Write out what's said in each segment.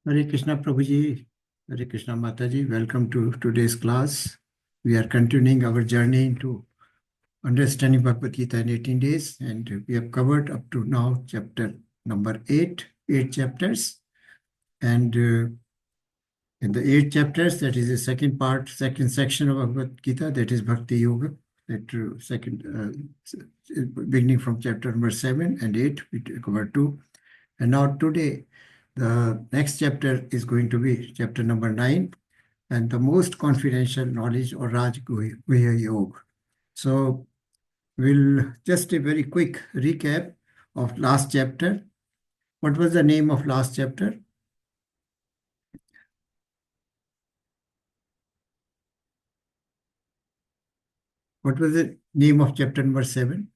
Hare Krishna Prabhuji, Hare Krishna Mataji, welcome to today's class. We are continuing our journey into understanding Bhagavad Gita in 18 days, and we have covered up to now chapter number 8 chapters. And in the 8 chapters, that is the second part, second section of Bhagavad Gita, that is Bhakti Yoga, that beginning from chapter number 7 and 8, we covered 2. And now today, the next chapter is going to be chapter number 9, and the most confidential knowledge or Raj Guhya Yoga. So we'll just a very quick recap of last chapter. What was the name of last chapter? What was the name of chapter number 7?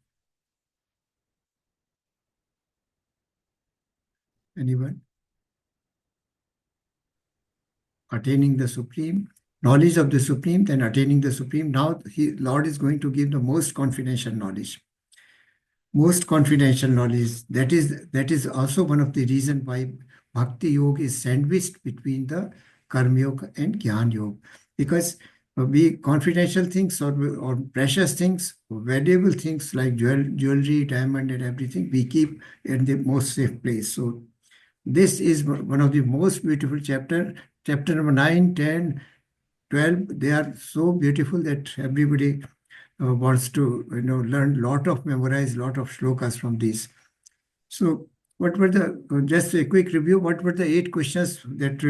Anyone? Attaining the Supreme, knowledge of the Supreme, then attaining the Supreme. Now Lord is going to give the most confidential knowledge. Most confidential knowledge. That is also one of the reasons why Bhakti Yoga is sandwiched between the Karma Yoga and Jnana Yoga. Because we confidential things or precious things, valuable things like jewelry, diamond, and everything, we keep in the most safe place. So this is one of the most beautiful chapter. Chapter number 9, 10, 12, they are so beautiful that everybody wants to learn memorize lot of shlokas from these. So what were just a quick review, what were the 8 questions that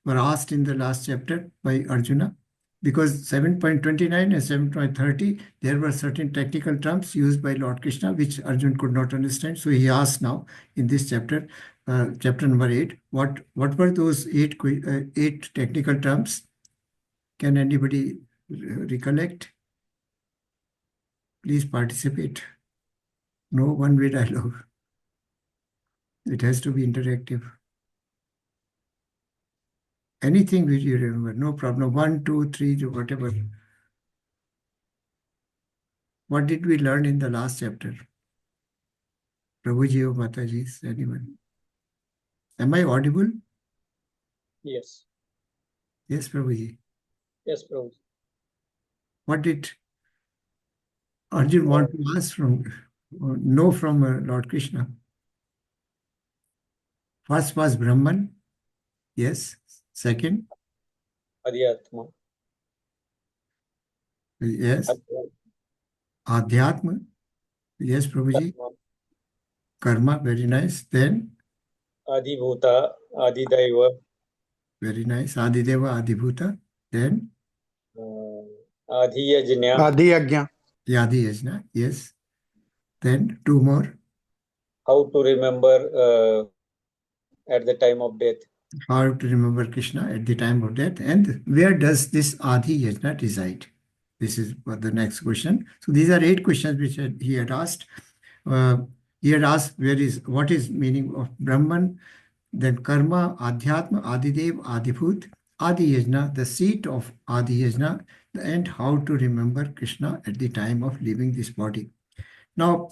were asked in the last chapter by Arjuna? Because 7.29 and 7.30, there were certain technical terms used by Lord Krishna, which Arjuna could not understand. So he asked now in this chapter, chapter number 8, what were those 8 technical terms? Can anybody recollect? Please participate. No one-way dialogue. It has to be interactive. Anything which you remember, no problem. 1, 2, 3, whatever. What did we learn in the last chapter? Prabhuji or Mataji, anyone? Am I audible? Yes. Yes, Prabhuji. Yes, Prabhuji. What did Arjun want to ask from, know from Lord Krishna? First was Brahman. Yes. Second? Adhyatma. Yes. Adhyatma. Yes, Prabhuji. Karma, very nice. Then? Adibhuta, Adidaiva. Very nice. Adideva, Adibhuta. Then? Adhiyajna. Adhiyajna. Yadi Yajna. Yes. Then 2 more. How to remember at the time of death. How to remember Krishna at the time of death. And where does this Adi Yajna reside? This is the next question. So these are 8 questions which he had asked. He had asked what is meaning of Brahman, then Karma, Adhyatma, Adidev, Adibhut, Adi Yajna, the seat of Adi Yajna, and how to remember Krishna at the time of leaving this body. Now,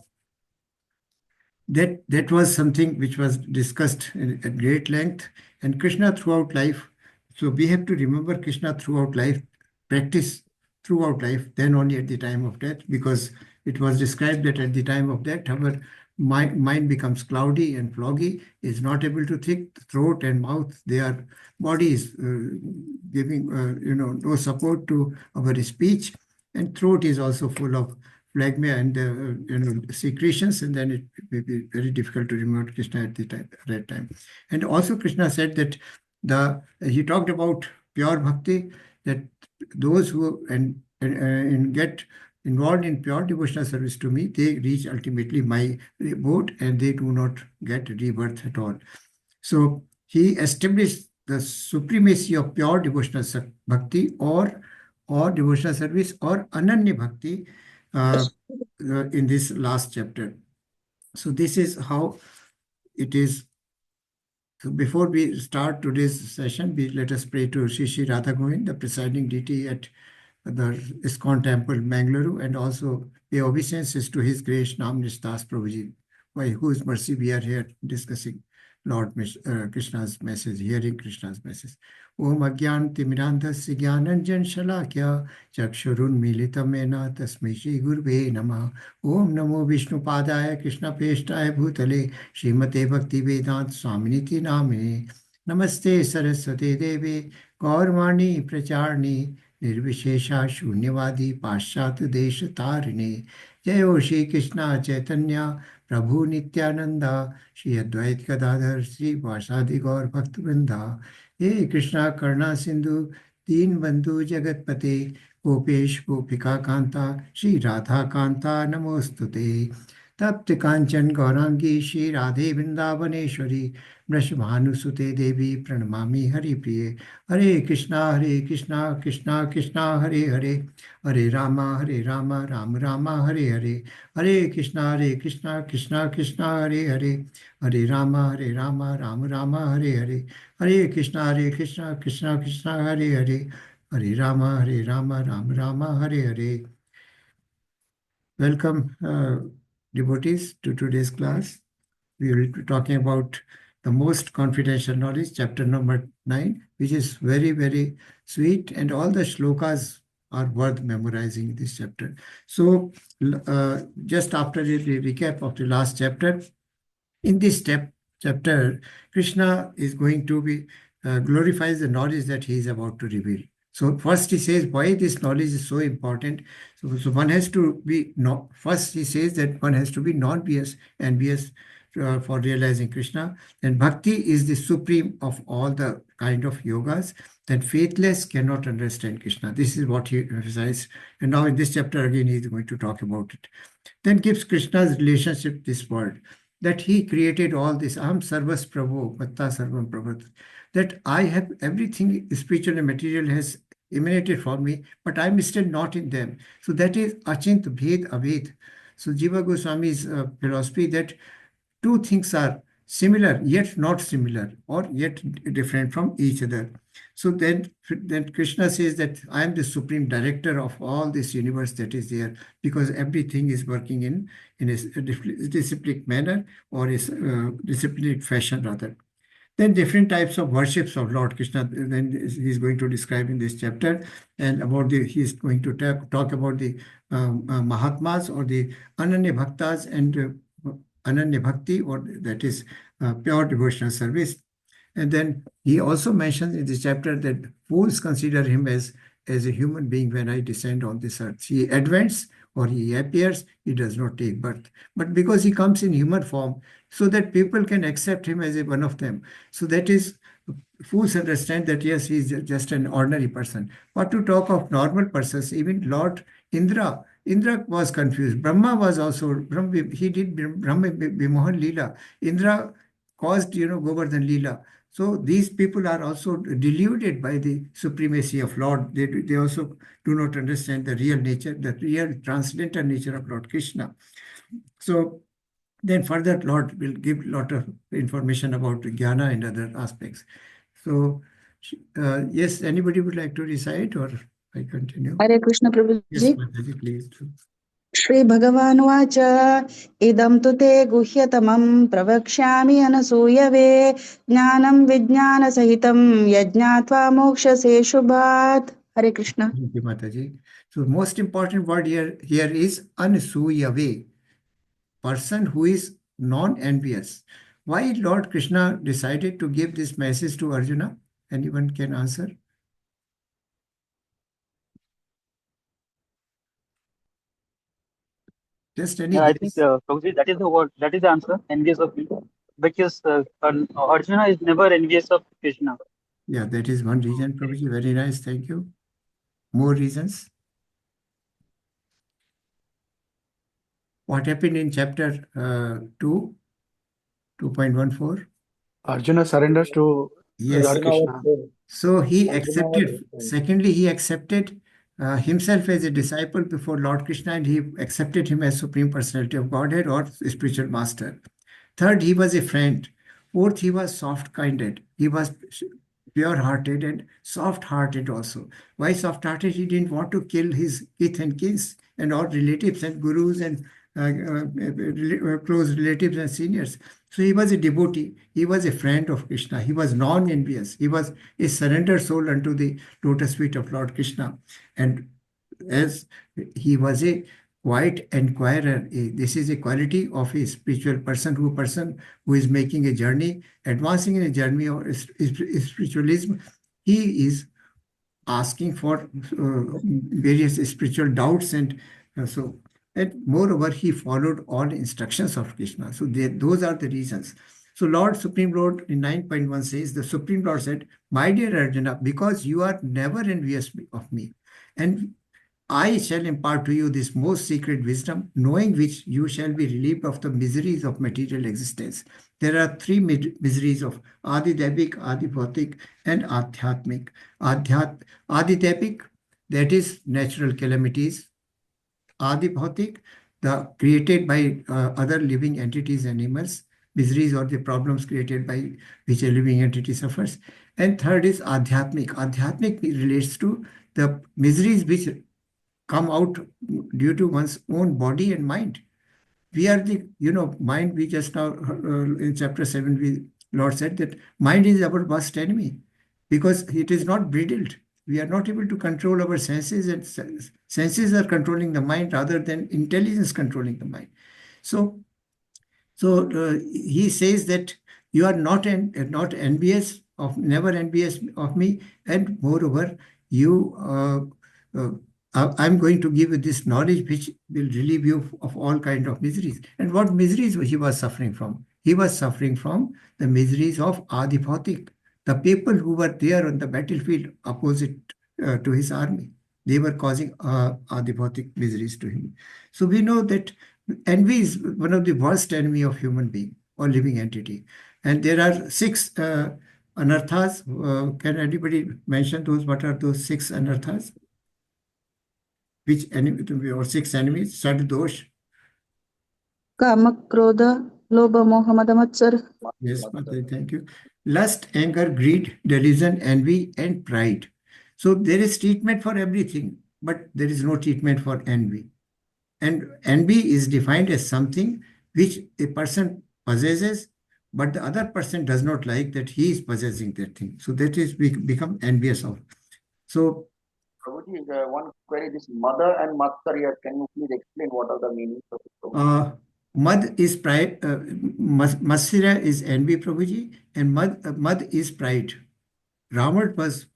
that was something which was discussed at great length, and Krishna throughout life. So we have to remember Krishna throughout life, practice throughout life, then only at the time of death, because it was described that at the time of death, our mind becomes cloudy and foggy, is not able to think, throat and mouth, their body is giving no support to our speech, and throat is also full of phlegma and secretions, and then it may be very difficult to remember Krishna at that time. And also Krishna said that he talked about pure bhakti, that those who get involved in pure devotional service to me, they reach ultimately my abode and they do not get rebirth at all. So he established the supremacy of pure devotional bhakti or devotional service or ananya bhakti in this last chapter. So this is how it is. So before we start today's session, let us pray to Shri Radha Govinda, the presiding deity at the ISKCON temple, Mangaluru, and also pay obeisances to His Grace Nam Nistas Prabhuji, by whose mercy we are here discussing Lord Krishna's message, hearing Krishna's message. Om Agyan Timirandhasya Jnananjan Shalakya Chakshurun Militam Mena Tasmai Shri Gurve Namah. Om Namo Vishnu Padaya Krishna Peshtaya Bhutale Srimate Bhakti Vedant Swaminiti Namine. Namaste Saraswate Devi Gaurvani Pracharni Nirvishesha Shunyavadi Pashat Desha Tarini. Jayo Shri Krishna Chaitanya Prabhu Nityananda Shri Advait Gadadhar Shri Vasadi Gaur Bhaktivinoda. He Krishna Karna Sindhu Deen Bandhu Jagatpate Gopesh Gopika Kanta Shri Radha Kanta Namostute. Tapti Kanchan Gaurangi Shri Radhe Vrindavaneshwari Brashbhanusute Devi Pranamami Hari Priye. Hare Krishna Krishna Krishna Hare Hare Hare Rama Rama Rama Hare Hare. Hare Krishna Krishna Krishna Hare Hare Hare Rama Rama Rama Hare Hare. Hare Krishna Krishna Krishna Hare Hare Hare Rama Rama Hare Hare. Welcome, devotees, to today's class. We will be talking about the most confidential knowledge, chapter number 9, which is very, very sweet, and all the shlokas are worth memorizing this chapter. So, just after the recap of the last chapter, in this chapter, Krishna is going to be glorifies the knowledge that he is about to reveal. So first he says why this knowledge is so important. So one has to be first he says that one has to be non-biased and biased for realizing Krishna. And bhakti is the supreme of all the kind of yogas, that faithless cannot understand Krishna. This is what he emphasized. And now in this chapter again he is going to talk about it. Then gives Krishna's relationship with this world, that he created all this. Aham sarvas prabho, matta sarvam prabhat. That I have everything spiritual and material has emanated from me, but I'm still not in them. So that is achint bhed aved. So Jiva Goswami's philosophy that two things are similar yet not similar, or yet different from each other. So then Krishna says that I am the supreme director of all this universe that is there, because everything is working in a disciplined manner, or is disciplined fashion rather. Then different types of worships of Lord Krishna, then he's going to describe in this chapter, and he's going to talk about the Mahatmas, or the Ananya Bhaktas, and Ananya Bhakti, or that is pure devotional service. And then he also mentions in this chapter that fools consider him as a human being when I descend on this earth. He advents, or he appears, he does not take birth. But because he comes in human form, so that people can accept him as one of them. So that is, fools understand that yes, he is just an ordinary person. But to talk of normal persons, even Lord Indra was confused. Brahma was also, he did Brahma Vimohan Leela. Indra caused, Govardhan Leela. So these people are also deluded by the supremacy of Lord. They also do not understand the real nature, the real transcendental nature of Lord Krishna. So then further, Lord will give a lot of information about Jnana and other aspects. So, yes, anybody would like to recite, or I continue? Hare Krishna Prabhuji. Yes, Mataji, please. Shri Bhagavanuvacha idam tu te guhyatamam pravakshami anasuyave jnanam vijnana sahitam yajnatva mokshase shubhat. Hare Krishna. Thank you, Mataji. So most important word here is anasuyave, person who is non-envious. Why Lord Krishna decided to give this message to Arjuna? Anyone can answer? Just any I guess. think, Prabhuji, that is the word, that is the answer, envious of people. Because Arjuna is never envious of Krishna. Yeah, that is one reason, Prabhuji. Very nice, thank you. More reasons? What happened in chapter 2, 2.14? Arjuna surrenders to Yes. Lord Krishna. So he accepted, secondly, he accepted himself as a disciple before Lord Krishna, and he accepted him as Supreme Personality of Godhead or spiritual master. Third, he was a friend. Fourth, he was soft-kinded. He was pure-hearted and soft-hearted also. Why soft-hearted? He didn't want to kill his kith and kins and all relatives and gurus and close relatives and seniors. So he was a devotee. He was a friend of Krishna. He was non-envious. He was a surrendered soul unto the lotus feet of Lord Krishna. And as he was a quiet inquirer, this is a quality of a spiritual person who is making a journey, advancing in a journey of spiritualism. He is asking for various spiritual doubts, and moreover he followed all instructions of Krishna. So those are the reasons. So Supreme Lord in 9.1 says, the Supreme Lord said, my dear Arjuna, because you are never envious of me, and I shall impart to you this most secret wisdom, knowing which you shall be relieved of the miseries of material existence. There are three miseries of Adidevik, Adibhautik, and Adhyatmik. Adidevik, that is natural calamities. Adibhautik, the created by other living entities, animals, miseries or the problems created by which a living entity suffers. And third is Adhyatmik. Adhyatmik relates to the miseries which come out due to one's own body and mind. We are the, mind. We just now in chapter 7, Lord said that mind is our worst enemy because it is not bridled. We are not able to control our senses, and senses are controlling the mind rather than intelligence controlling the mind. So he says that you are not envious of, never envious of me, and moreover, I'm going to give you this knowledge which will relieve you of all kinds of miseries. And what miseries he was suffering from? He was suffering from the miseries of Adibhautik, the people who were there on the battlefield opposite to his army. They were causing Adibhautik miseries to him. So we know that envy is one of the worst enemy of human being or living entity. And there are 6 anarthas. Can anybody mention those? What are those 6 anarthas? Which enemy or 6 enemies? Saddosh. Kama, Krodha, Lobha, Moha, Mada, Matsar. Yes, Mataji, thank you. Lust, anger, greed, delusion, envy, and pride. So there is treatment for everything, but there is no treatment for envy. And envy is defined as something which a person possesses, but the other person does not like that he is possessing that thing. So that is become envious of. So Prabhuji, one query, this mother and matsar here, can you please explain what are the meanings of it? Mad is pride, Masira is envy, Prabhuji, and mad is pride. Ravan was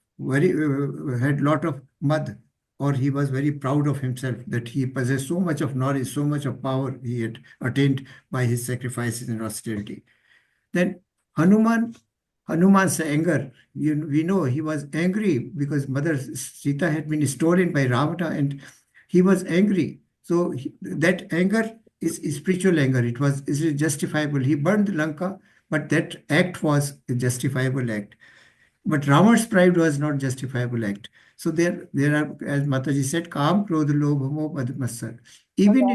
had lot of mad, or he was very proud of himself that he possessed so much of knowledge, so much of power he had attained by his sacrifices and austerity. Then Hanuman's anger, we know he was angry because Mother Sita had been stolen by Ravana and he was angry. So that anger is spiritual anger. Is justifiable. He burned Lanka, but that act was a justifiable act. But Rama's pride was not justifiable act. So there are, as Mataji said, Kam, Krodha, Lobha, Moh, Mad, Matsar. Even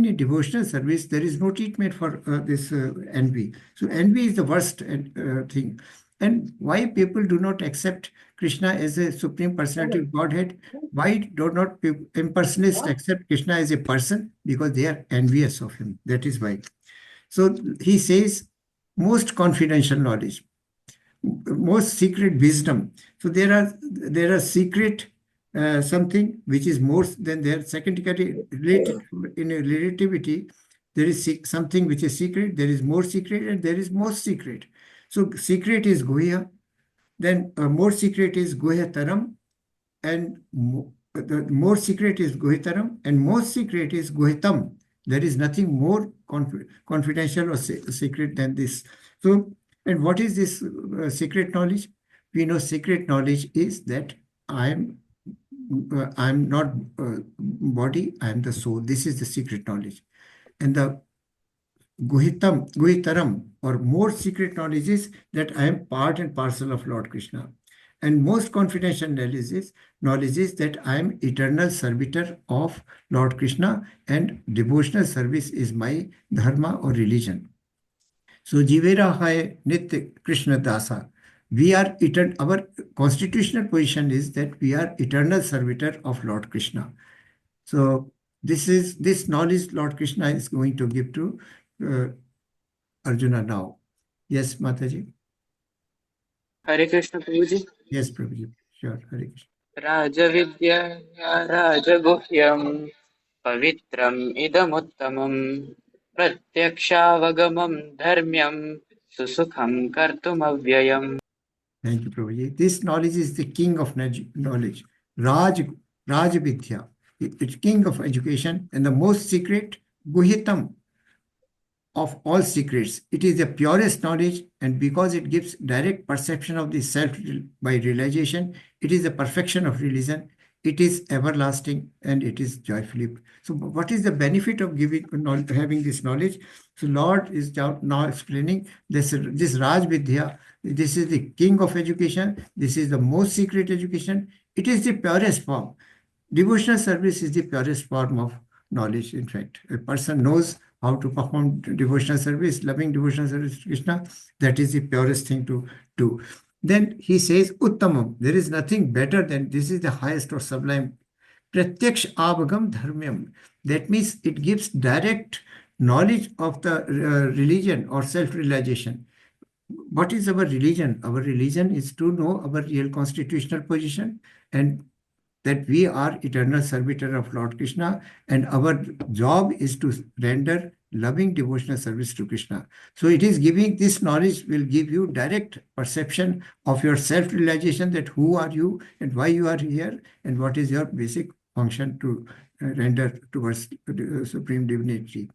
in devotional service, there is no treatment for this envy. So envy is the worst thing. And why people do not accept Krishna as a supreme personality of Godhead? Why do not impersonalists accept Krishna as a person? Because they are envious of him. That is why. So he says, most confidential knowledge, most secret wisdom. So there are secret something which is more than their second category. Related in a relativity, there is something which is secret, there is more secret, and there is most secret. So secret is Guhya, then more secret is Guhyataram, and the more secret is Guhyataram, and most secret is Guhyatam. There is nothing more confidential or secret than this. So, and what is this secret knowledge? We know secret knowledge is that I'm not body, I am the soul. This is the secret knowledge. And the Guhitaram, or more secret knowledge, is that I am part and parcel of Lord Krishna. And most confidential knowledge is that I am eternal servitor of Lord Krishna, and devotional service is my dharma or religion. So Jivera hai nitya Krishna dasa. We are our constitutional position is that we are eternal servitor of Lord Krishna. So This knowledge Lord Krishna is going to give to Arjuna now. Yes, Mataji. Hare Krishna Prabhuji. Yes, Prabhuji. Sure. Hare Krishna. Rajavidya Rajaguhyam Pavitram Idamuttamam Pratyakshaavagamam Dharmyam Susukham Kartumavyayam. Thank you, Prabhuji. This knowledge is the king of knowledge. Rajavidya. It's king of education and the most secret, Guhitam, of all secrets. It is the purest knowledge, and because it gives direct perception of the self by realization, it is the perfection of religion. It is everlasting and it is joyfully. So what is the benefit of having this knowledge? So Lord is now explaining this Raj Vidya. This is the king of education. This is the most secret education. It is the purest form. Devotional service is the purest form of knowledge. In fact, a person knows how to perform devotional service, loving devotional service to Krishna. That is the purest thing to do. Then he says, Uttamam, there is nothing better than this is the highest or sublime. Pratyaksh avagam dharmyam. That means it gives direct knowledge of the religion or self-realization. What is our religion? Our religion is to know our real constitutional position and that we are eternal servitor of Lord Krishna, and our job is to render loving devotional service to Krishna. So it is giving this knowledge will give you direct perception of your self-realization, that who are you and why you are here and what is your basic function to render towards the Supreme Divinity.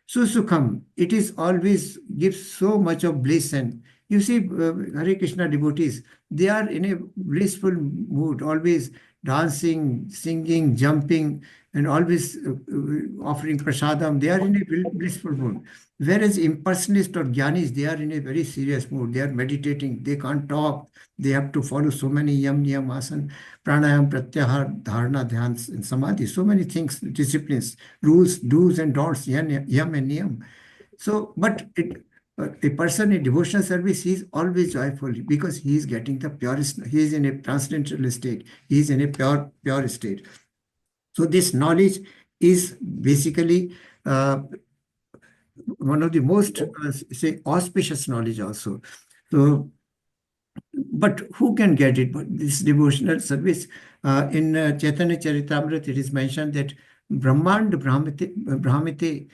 Susukham, it is always gives so much of bliss. And you see, Hare Krishna devotees, they are in a blissful mood, always dancing, singing, jumping, and always offering prasadam. They are in a blissful mood. Whereas impersonalists or jnanis, they are in a very serious mood. They are meditating. They can't talk. They have to follow so many yam, niyam, asan, pranayam, pratyahar, dharana, dhyan, and samadhi. So many things, disciplines, rules, do's and don'ts, yam and niyam. So, but a person in devotional service, he is always joyful because he is getting the purest. He is in a transcendental state. He is in a pure state. So this knowledge is basically one of the most, say, auspicious knowledge also. So, but who can get it? But this devotional service, in Chaitanya Charitamrita, it is mentioned that Brahmand Brahmite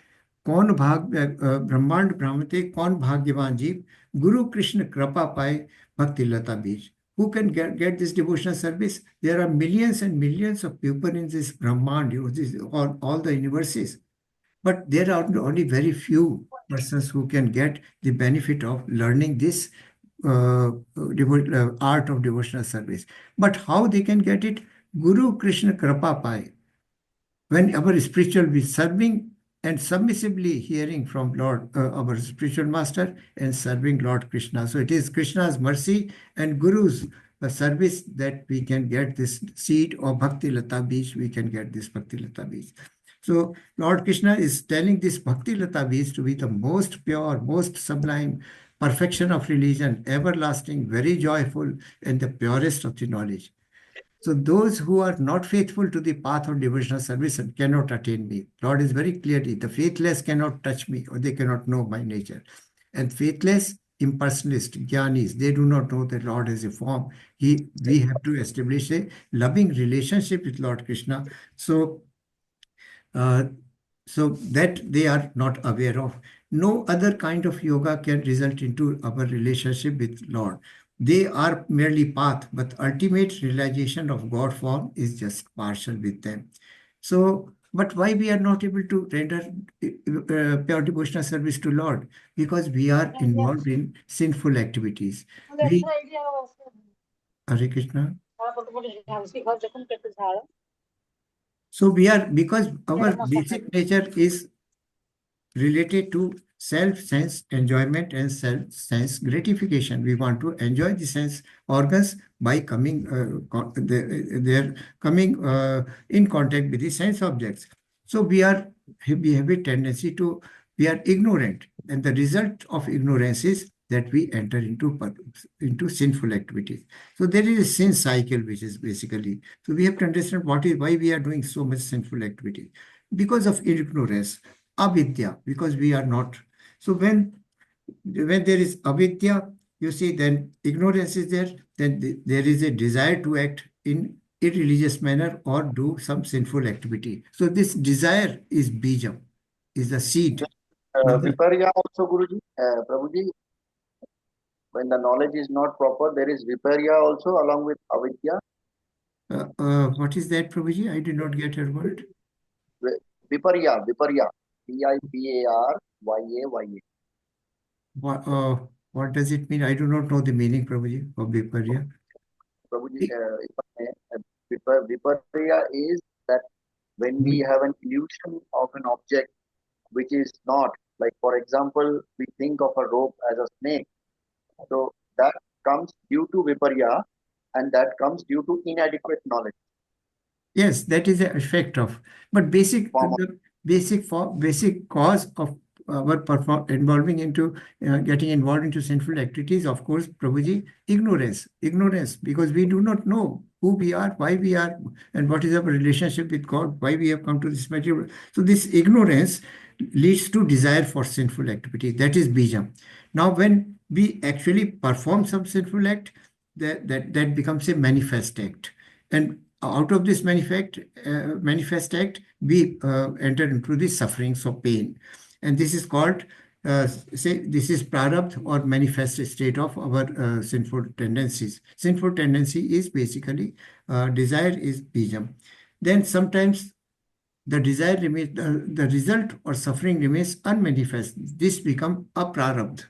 कौन ब्रह्मांड भ्रामते कौन भाग्यवान जीव Guru Krishna Krapa Pai Bhakti Lata Bij. Who can get this devotional service? There are millions and millions of people in this Brahmand, all the universes. But there are only very few persons who can get the benefit of learning this art of devotional service. But how they can get it? Guru Krishna Krapa Pai. When our spiritual is serving and submissively hearing from Lord, our spiritual master, and serving Lord Krishna. So it is Krishna's mercy and Guru's service that we can get this seed of Bhakti Lata Bij, we can get this Bhakti Lata Bij. So Lord Krishna is telling this Bhakti Lata Bij to be the most pure, most sublime perfection of religion, everlasting, very joyful, and the purest of the knowledge. So those who are not faithful to the path of devotional service cannot attain me. Lord is very clearly, the faithless cannot touch me, or they cannot know my nature. And faithless, impersonalist, jnanis, they do not know that Lord is a form. We have to establish a loving relationship with Lord Krishna. So that they are not aware of. No other kind of yoga can result into our relationship with Lord. They are merely path, but ultimate realization of God form is just partial with them. So, but why we are not able to render pure devotional service to Lord? Because we are involved in sinful activities. Hare Krishna. So we are, because our basic nature is related to self-sense enjoyment and self-sense gratification. We want to enjoy the sense organs by coming, they're coming in contact with the sense objects. So we have a tendency to, we are ignorant, and the result of ignorance is that we enter into sinful activities. So there is a sin cycle, which is basically, so we have to understand why we are doing so much sinful activity. because of ignorance. Avidya, because we are not. So when there is avidya, you see, then ignorance is there, then there is a desire to act in irreligious manner or do some sinful activity. So this desire is bijam, is the seed. Viparya also, Guruji, Prabhuji, when the knowledge is not proper, there is Viparya also along with avidya. What is that, Prabhuji? I did not get your word. Viparya, Viparya. What does it mean? I do not know the meaning, Prabhuji, of Viparya. Prabhuji, Viparya is that when we have an illusion of an object which is not, like for example, we think of a rope as a snake. So that comes due to Viparya, and that comes due to inadequate knowledge. Yes, that is the effect of. But basic cause of our getting involved into sinful activities, of course, Prabhuji, ignorance, because we do not know who we are, why we are, and what is our relationship with God, why we have come to this material. So this ignorance leads to desire for sinful activity. That is bijam. Now, when we actually perform some sinful act, that becomes a manifest act. And out of this manifest act, we enter into the sufferings of pain. And this is called, this is prarabdha or manifest state of our sinful tendencies. Sinful tendency is basically, desire is bijam. Then sometimes the desire remains, the result or suffering remains unmanifest. This becomes aprarabdha.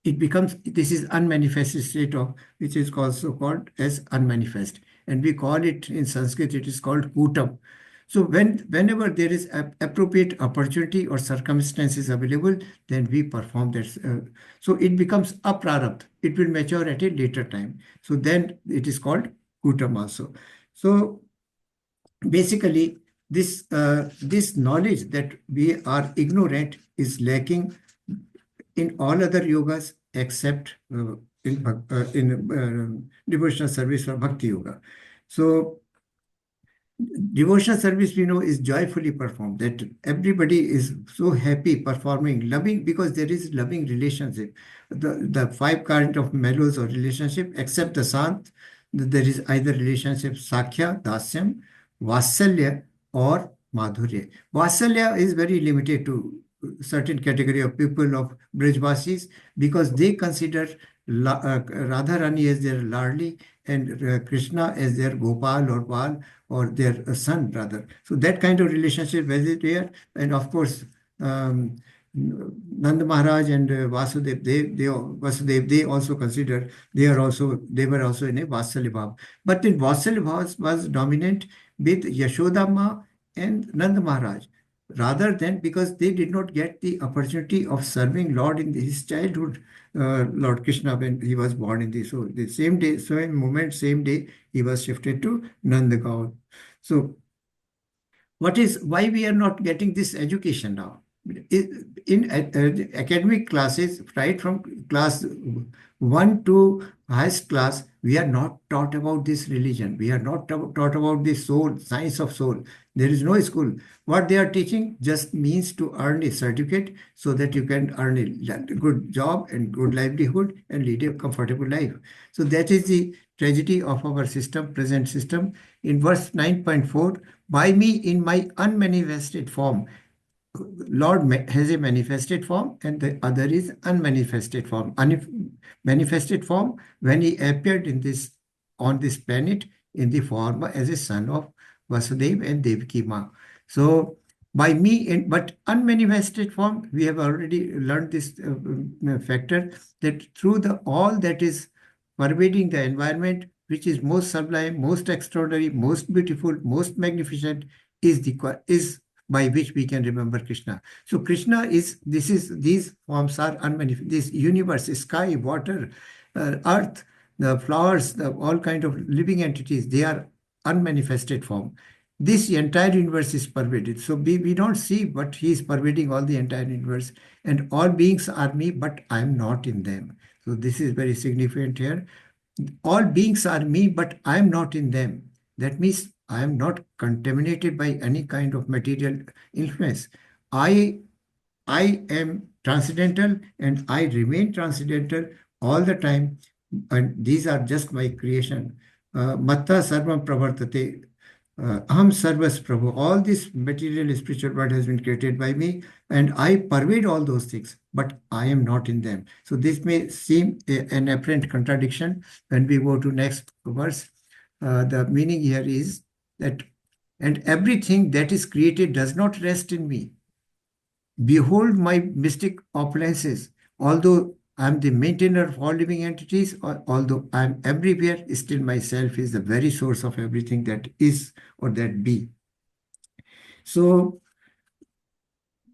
This is unmanifest state of, which is also called as unmanifest. And we call it in Sanskrit, it is called kutam. So whenever there is appropriate opportunity or circumstances available, then we perform that. So it becomes aprarabdha. It will mature at a later time. So then it is called kutam also. So basically, this knowledge that we are ignorant is lacking in all other yogas except in devotional service or bhakti yoga. So devotional service, we know, is joyfully performed, that everybody is so happy performing, loving, because there is loving relationship. The five kind of mellows or relationship, except the sant, there is either relationship sakhya, dasyam, vasalya, or madhurya. Vasalya is very limited to certain category of people of Brajvasis, because they consider Radha Rani as their Ladli and Krishna as their Gopal or Bal, or their son, rather. So that kind of relationship is there. And of course, Nanda Maharaj and Vasudev, they also consider, they were also in a Vasalya Bhav. But in Vasalya Bhav was dominant with Yashodamma and Nanda Maharaj, rather than, because they did not get the opportunity of serving Lord in his childhood, Lord Krishna, when he was born in this. So the same day, same moment, same day, he was shifted to Nandagaon. So why we are not getting this education now? In academic classes, right from class 1 to highest class, we are not taught about this religion. We are not taught about the soul, science of soul. There is no school. What they are teaching just means to earn a certificate so that you can earn a good job and good livelihood and lead a comfortable life. So that is the tragedy of our system, present system. In verse 9.4, by me in my unmanifested form, Lord has a manifested form and the other is unmanifested form. Manifested form, when he appeared on this planet in the form as a son of Vasudeva and Devaki Ma. So by me, but unmanifested form, we have already learned this factor, that through all that is pervading the environment, which is most sublime, most extraordinary, most beautiful, most magnificent, is by which we can remember Krishna. So Krishna these forms are unmanifested. This universe, sky, water, earth, the flowers, all kind of living entities, they are unmanifested form. This entire universe is pervaded. So we don't see, but he is pervading all the entire universe. And all beings are me, but I am not in them. So this is very significant here. All beings are me, but I am not in them. That means I am not contaminated by any kind of material influence. I am transcendental and I remain transcendental all the time. And these are just my creation. Matta sarvam pravartate. Aham sarvas prabhu. All this material spiritual world has been created by me, and I pervade all those things, but I am not in them. So this may seem an apparent contradiction. When we go to next verse, the meaning here is that, and everything that is created does not rest in me. Behold my mystic opulences. Although I am the maintainer of all living entities, although I am everywhere, still myself is the very source of everything that is or that be. So,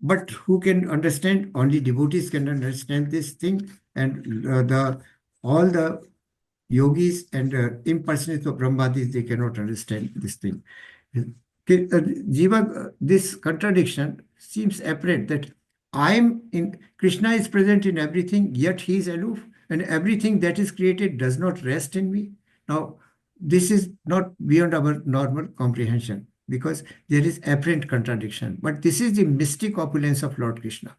but who can understand? Only devotees can understand this thing, and all the yogis and impersonalists of Brahmadis, they cannot understand this thing. Jiva, this contradiction seems apparent that Krishna is present in everything, yet he is aloof, and everything that is created does not rest in me. Now, this is not beyond our normal comprehension because there is apparent contradiction. But this is the mystic opulence of Lord Krishna.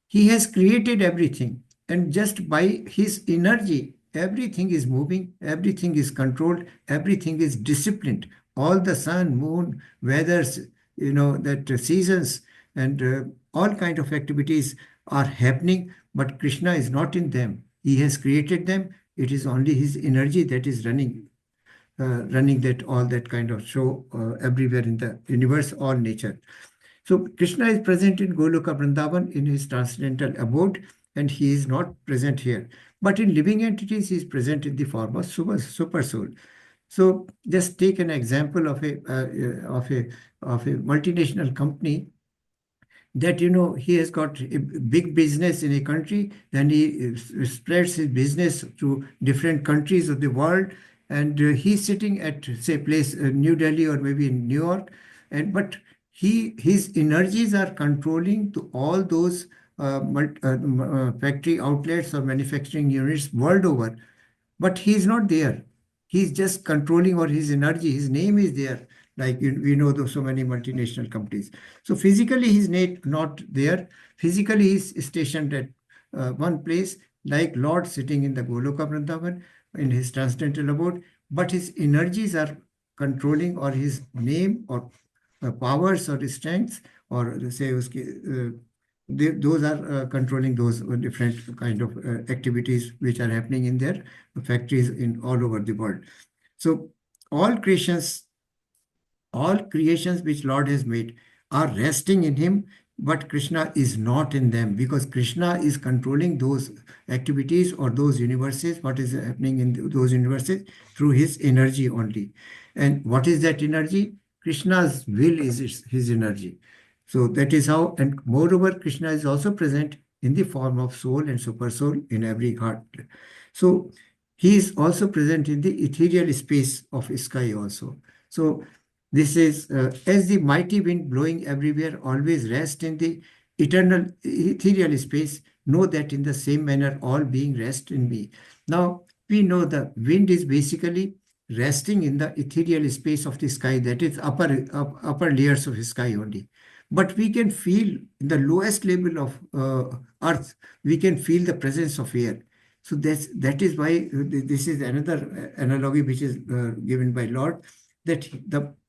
He has created everything, and just by his energy, everything is moving, everything is controlled, everything is disciplined. All the sun, moon, weathers, that seasons and all kind of activities are happening, but Krishna is not in them. He has created them. It is only his energy that is running that all that kind of show everywhere in the universe, all nature. So Krishna is present in Goloka Vrindavan in his transcendental abode, and he is not present here. But in living entities, he is present in the form of super soul. So just take an example of a multinational company that he has got a big business in a country, then he spreads his business to different countries of the world, and he's sitting at say place New Delhi or maybe in New York, but his energies are controlling to all those factory outlets or manufacturing units world over, but he's not there. He's just controlling, or his energy, his name is there. Like we know so many multinational companies. So physically he's not there. Physically he's stationed at one place, like Lord sitting in the Goloka Vrindavan in his transcendental abode, but his energies are controlling, or his name or powers or strengths, or say those are controlling those different kind of activities which are happening in their factories in all over the world. So all creations which Lord has made are resting in him, but Krishna is not in them, because Krishna is controlling those activities or those universes, what is happening in those universes, through his energy only. And what is that energy? Krishna's will is his energy. So that is how, and moreover, Krishna is also present in the form of soul and super soul in every heart. So he is also present in the ethereal space of sky also. So this is as the mighty wind blowing everywhere always rest in the eternal ethereal space, know that in the same manner all being rest in me. Now we know the wind is basically resting in the ethereal space of the sky, that is upper layers of the sky only. But we can feel in the lowest level of earth, we can feel the presence of air. So that is why this is another analogy which is given by Lord, that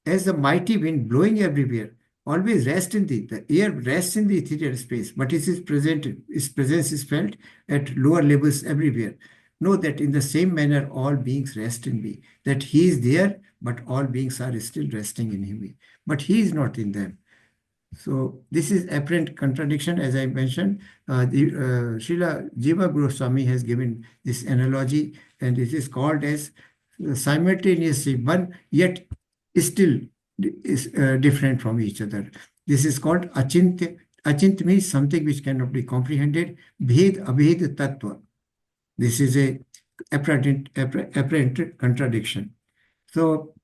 as the mighty wind blowing everywhere always rests in the air rests in the ethereal space, but his presence is felt at lower levels everywhere. Know that in the same manner all beings rest in me, that he is there, but all beings are still resting in him, but he is not in them. So this is apparent contradiction, as I mentioned. Srila Jiva Goswami has given this analogy, and it is called as simultaneously one, yet still is different from each other. This is called achintya. Achintya means something which cannot be comprehended. Bhed abhed tattva. This is a apparent contradiction. So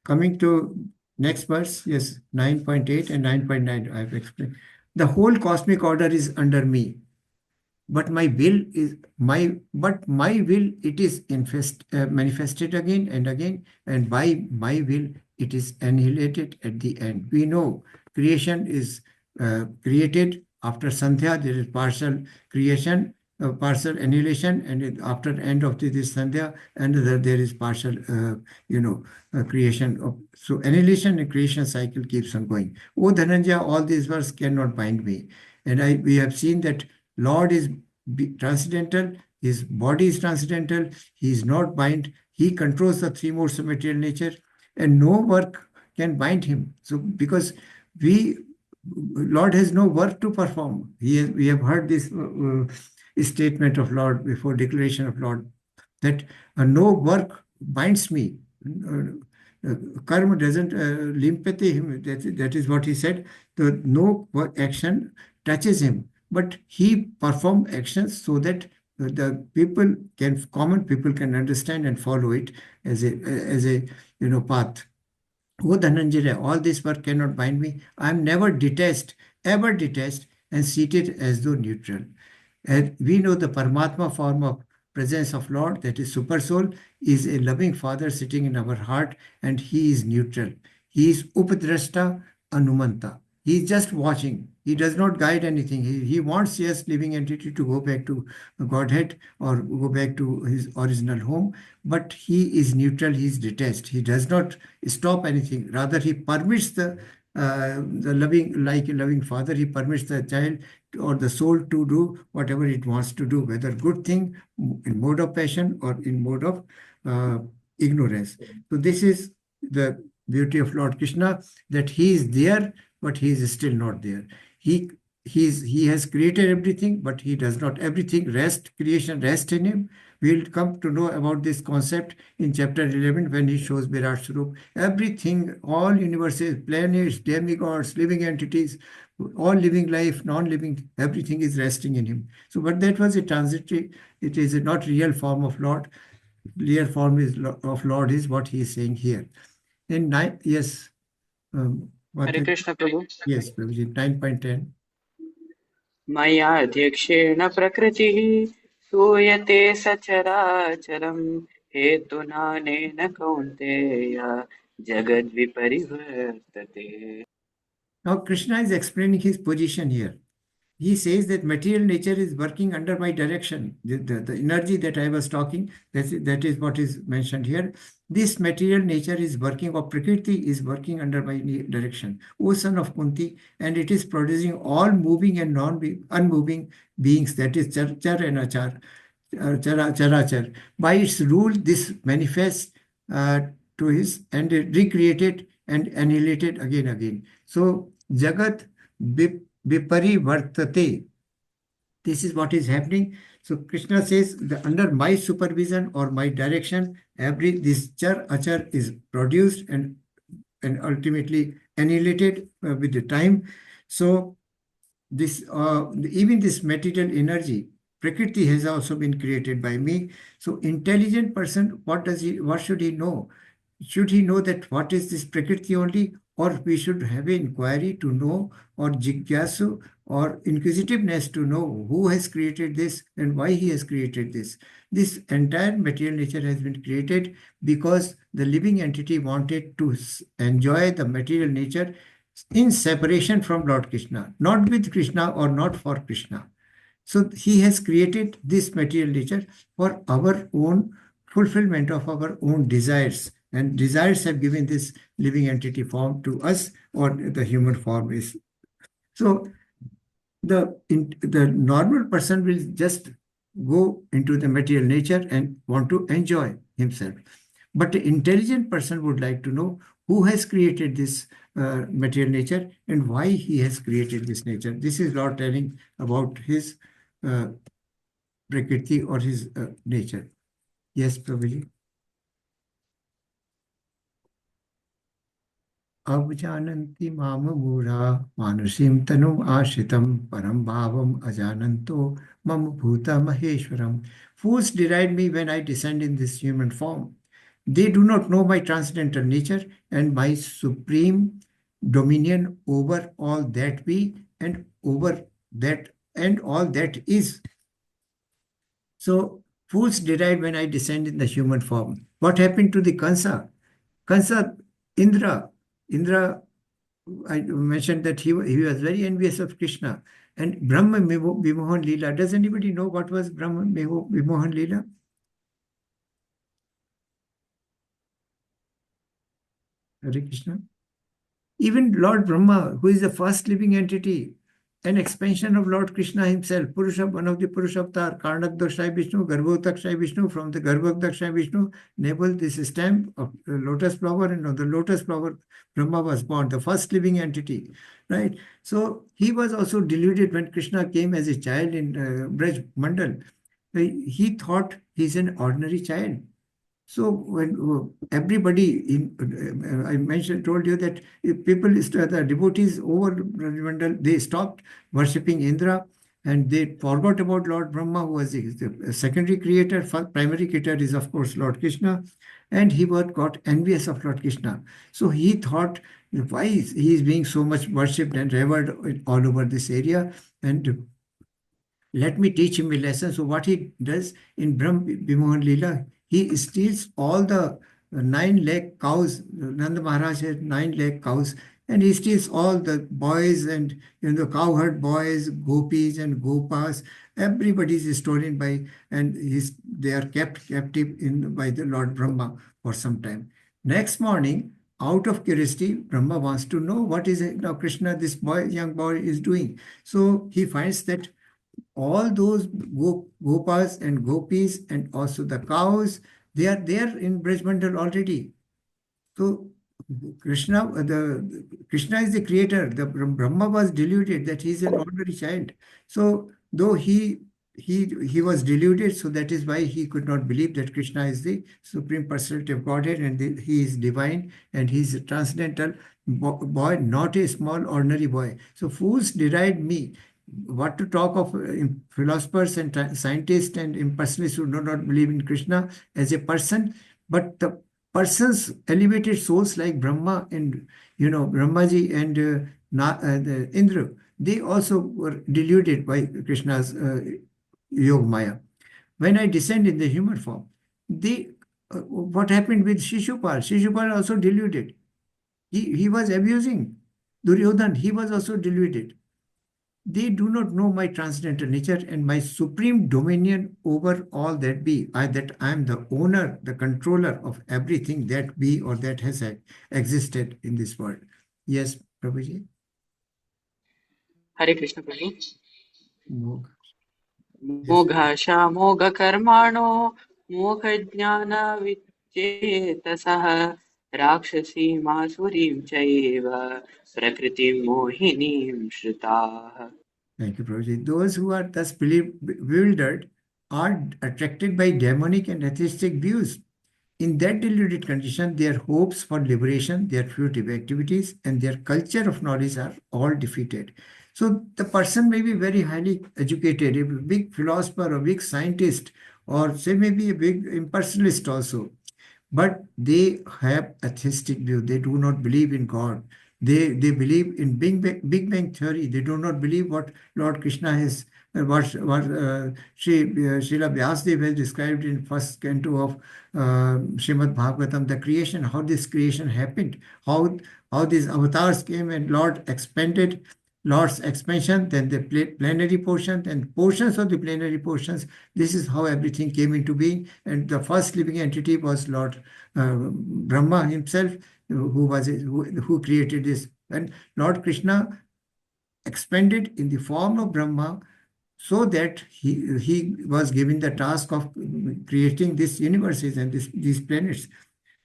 coming to next verse, yes, 9.8 and 9.9, I've explained. The whole cosmic order is under me. but my will is it is manifested again and again, and by my will it is annihilated at the end. We know creation is created after Sandhya. There is partial creation, partial annihilation, and after end of this Sandhya, and there is partial creation of, so annihilation and creation cycle keeps on going. Oh Dhananjaya, all these words cannot bind me. And we have seen that Lord is transcendental, his body is transcendental, he is not bind, he controls the three modes of material nature, and no work can bind him. So because Lord has no work to perform. We have heard this statement of Lord before declaration of Lord, that no work binds me. Karma doesn't limpete him. That is what he said. No action touches him, but he performs actions so that the common people can understand and follow it as a path. Oh Dhananjaya, all this work cannot bind me. I am never detached, ever detached, and seated as though neutral. And we know the Paramatma form of presence of Lord, that is Super Soul, is a loving Father sitting in our heart, and he is neutral. He is Upadrashta Anumanta. He is just watching. He does not guide anything. He wants his living entity to go back to Godhead or go back to his original home, but he is neutral. He is detached. He does not stop anything. Rather, he permits the loving, like a loving father, he permits the child or the soul to do whatever it wants to do, whether good thing in mode of passion or in mode of ignorance. So this is the beauty of Lord Krishna, that he is there, but he is still not there. He has created everything, but he does not. Everything creation rests in him. We'll come to know about this concept in chapter 11 when he shows Virat Swarup. Everything, all universes, planets, demigods, living entities, all living life, non-living, everything is resting in him. So, but that was a transitory, it is not real form of Lord. Real form of Lord is what he is saying here. In yes. Hare Krishna Prabhu. Yes, Prabhuji, 9.10. मयाध्यक्षेण प्रकृतिः सूयते सचराचरं हेतुनानेन कौन्तेय जगद्विपरिवर्तते. Now Krishna is explaining his position here. He says that material nature is working under my direction. The energy that I was talking, that is what is mentioned here. This material nature is working, or Prakriti is working under my direction. O son of Kunti, and it is producing all moving and unmoving beings, that is char and achar, charachar. By its rule, this manifests to his and recreated and annihilated again. So Jagat Viparivartate. This is what is happening. So Krishna says that under my supervision or my direction, this char achar is produced and ultimately annihilated with the time. So this even this material energy, Prakriti, has also been created by me. So intelligent person, what should he know? Should he know that what is this Prakriti only, or we should have an inquiry to know, or jigyasu, or inquisitiveness to know who has created this and why he has created this. This entire material nature has been created because the living entity wanted to enjoy the material nature in separation from Lord Krishna, not with Krishna or not for Krishna. So he has created this material nature for our own fulfillment of our own desires. And desires have given this living entity form to us, or the human form is. So the normal person will just go into the material nature and want to enjoy himself. But the intelligent person would like to know who has created this material nature and why he has created this nature. This is Lord telling about his Prakriti or his nature. Yes, Prabhuji. Avjananti mama mura manusim tanum ashitam param bhavam ajananto mam bhuta maheshwaram. Fools deride me when I descend in this human form. They do not know my transcendental nature and my supreme dominion over all that be and over that and all that is. So fools deride when I descend in the human form. What happened to the Kansa? Kansa, Indra, I mentioned that he was very envious of Krishna. And Brahma Vimohan Leela. Does anybody know what was Brahma Vimohan Leela? Hare Krishna. Even Lord Brahma, who is the first living entity, an expansion of Lord Krishna himself, Purusha, one of the Purusha avatar, Karnakdakshai Vishnu, Garbhodakshai Vishnu, from the Garbhodakshai Vishnu, nibbled this stem of lotus flower, and on the lotus flower, Brahma was born, the first living entity, right? So he was also deluded when Krishna came as a child in Braj Mandal. He thought he's an ordinary child. So when everybody told you that if people, the devotees over Brajmandal, they stopped worshipping Indra and they forgot about Lord Brahma, who was the secondary creator. Primary creator is, of course, Lord Krishna, and he got envious of Lord Krishna. So he thought, why he is being so much worshipped and revered all over this area, and let me teach him a lesson. So what he does in Brahm Vimohan Leela, he steals all the 9 lakh cows. Nanda Maharaj had 9 lakh cows, and he steals all the boys and cowherd boys, gopis and gopas. Everybody is stolen by, and they are kept captive by the Lord Brahma for some time. Next morning, out of curiosity, Brahma wants to know what is now Krishna, this young boy is doing. So he finds that all those gopas and gopis and also the cows, they are there in Brajmandal already. So Krishna is the creator. The Brahma was deluded that he is an ordinary child. So though he was deluded, so that is why he could not believe that Krishna is the Supreme Personality of Godhead and he is divine and he is a transcendental boy, not a small ordinary boy. So fools deride me. What to talk of philosophers and scientists and impersonalists who do not believe in Krishna as a person, but the persons, elevated souls like Brahma and Brahmaji and Indra, they also were deluded by Krishna's Yog Maya. When I descend in the human form, what happened with Shishupal? Shishupal also deluded. He was abusing Duryodhan. He was also deluded. They do not know my transcendental nature and my supreme dominion over all that be. That I am the owner, the controller of everything that be or that has existed in this world. Yes, Prabhuji? Hare Krishna Prabhu. Mogha. मोघाशा मोघकर्माणो मोघज्ञानविचेतसः राक्षसीमासुरीं चैव प्रकृतिं मोहिनीं श्रुताः. Thank you, Prabhuji. Those who are thus bewildered are attracted by demonic and atheistic views. In that deluded condition, their hopes for liberation, their fruitive activities, and their culture of knowledge are all defeated. So the person may be very highly educated, a big philosopher, a big scientist, or say maybe a big impersonalist also. But they have atheistic view. They do not believe in God. They believe in Big Bang theory. They do not believe what Lord Krishna has, what Srila Vyasadeva has described in first canto of Srimad Bhagavatam, the creation, how this creation happened, how these avatars came and Lord expanded, Lord's expansion, then the plenary portion, and portions of the plenary portions. This is how everything came into being. And the first living entity was Lord Brahma himself, who created this. And Lord Krishna expanded in the form of Brahma so that he was given the task of creating these universes and these planets.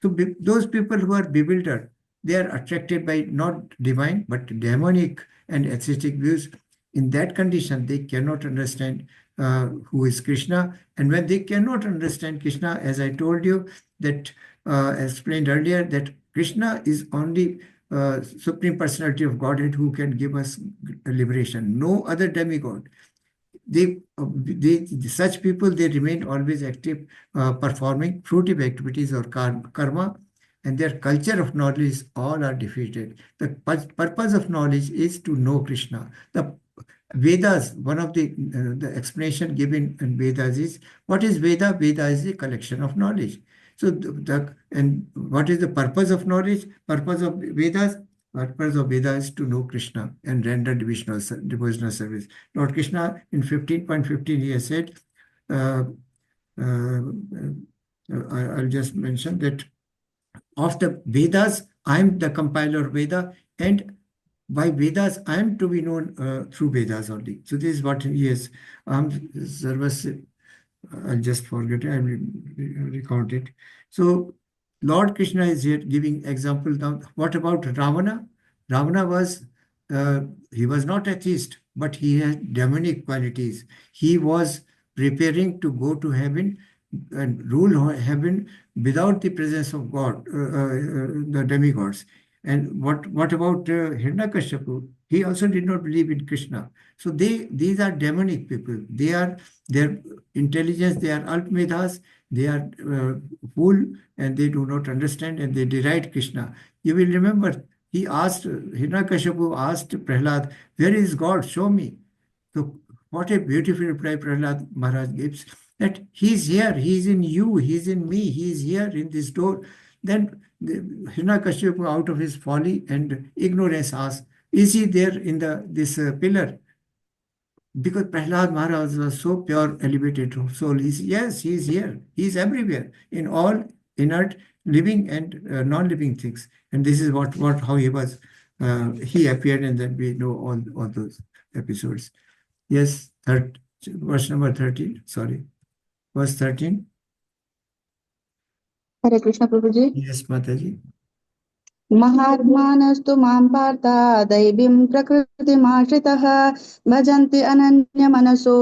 So those people who are bewildered, they are attracted by not divine but demonic and atheistic views. In that condition, they cannot understand who is Krishna. And when they cannot understand Krishna, as I told you, that explained earlier, that Krishna is only Supreme Personality of Godhead who can give us liberation. No other demigod. Such people, they remain always active, performing fruitive activities or karma, and their culture of knowledge all are defeated. The purpose of knowledge is to know Krishna. The Vedas, one of the explanation given in Vedas is, what is Veda? Veda is a collection of knowledge. So and what is the purpose of knowledge? Purpose of Vedas is to know Krishna and render devotional service. Lord Krishna in 15.15 he has said, I'll just mention that of the Vedas, I am the compiler of Veda, and by Vedas, I am to be known through Vedas only. So this is what he has. I'll just forget it. I will recount it. So Lord Krishna is here giving example now. What about Ravana? Ravana was, he was not atheist, but he had demonic qualities. He was preparing to go to heaven and rule heaven without the presence of God, the demigods. And what about Hiranyakashipu? He also did not believe in Krishna. So these are demonic people. Their intelligence, they are Alpmedas, they are fool, and they do not understand, and they deride Krishna. You will remember, Hiranyakashipu asked Prahlad, where is God? Show me. So what a beautiful reply Prahlad Maharaj gives, that he is here, he is in you, he is in me, he is here in this door. Then Hiranyakashipu, out of his folly and ignorance, asked, is he there in this pillar? Because Prahlad Maharaj was so pure, elevated soul. Yes, he is here. He is everywhere, in all inert, living and non-living things. And this is how he was. He appeared, and then we know all those episodes. Yes, verse number 13. Sorry, verse 13. Hare Krishna Prabhuji. Yes, Mataji. महात्मानस्तु मां पार्थ दैवीं प्रकृतिमाश्रितः भजन्ति अनन्यमनसो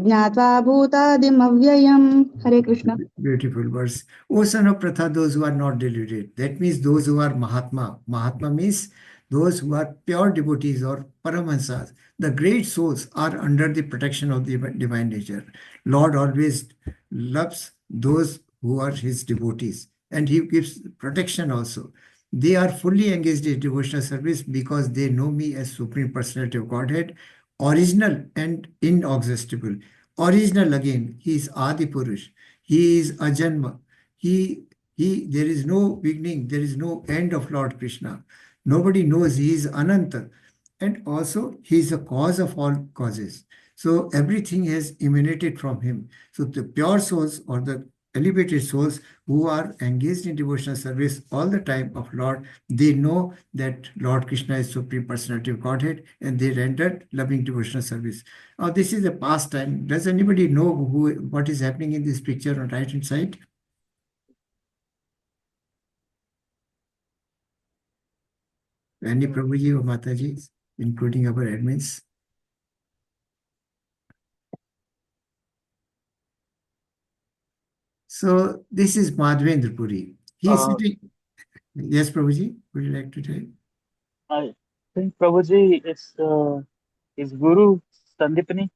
ज्ञात्वा भूतादिमव्ययम्. Hare Krishna. Beautiful verse. O son of Pratha, those who are not deluded. That means those who are Mahatma. Mahatma means those who are pure devotees or Paramahansas. The great souls are under the protection of the divine nature. Lord always loves those who are his devotees, and he gives protection also. They are fully engaged in devotional service because they know me as Supreme Personality of Godhead, original and inexhaustible. Original again, he is Adi Purush. He is Ajanma. There is no beginning, there is no end of Lord Krishna. Nobody knows he is Ananta. And also, he is the cause of all causes. So everything has emanated from him. So the pure souls or the elevated souls who are engaged in devotional service all the time of Lord, they know that Lord Krishna is Supreme Personality of Godhead, and they render loving devotional service. Now, this is a pastime. Does anybody know what is happening in this picture on right hand side? Any Prabhuji or Mataji, including our admins? So this is Madhavendra Puri. He is sitting. Yes, Prabhuji, would you like to tell? I think Prabhuji is Guru Sandipani.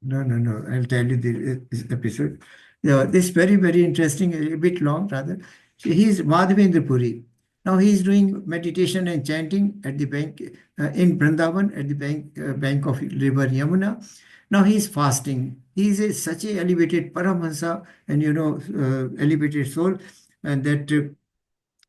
No. I'll tell you this episode. Yeah, this is very, very interesting, a bit long rather. So he is Madhavendra Puri. Now he is doing meditation and chanting at the bank in Vrindavan, at the bank of river Yamuna. Now he is fasting. He is such a elevated Paramahansa and elevated soul, and that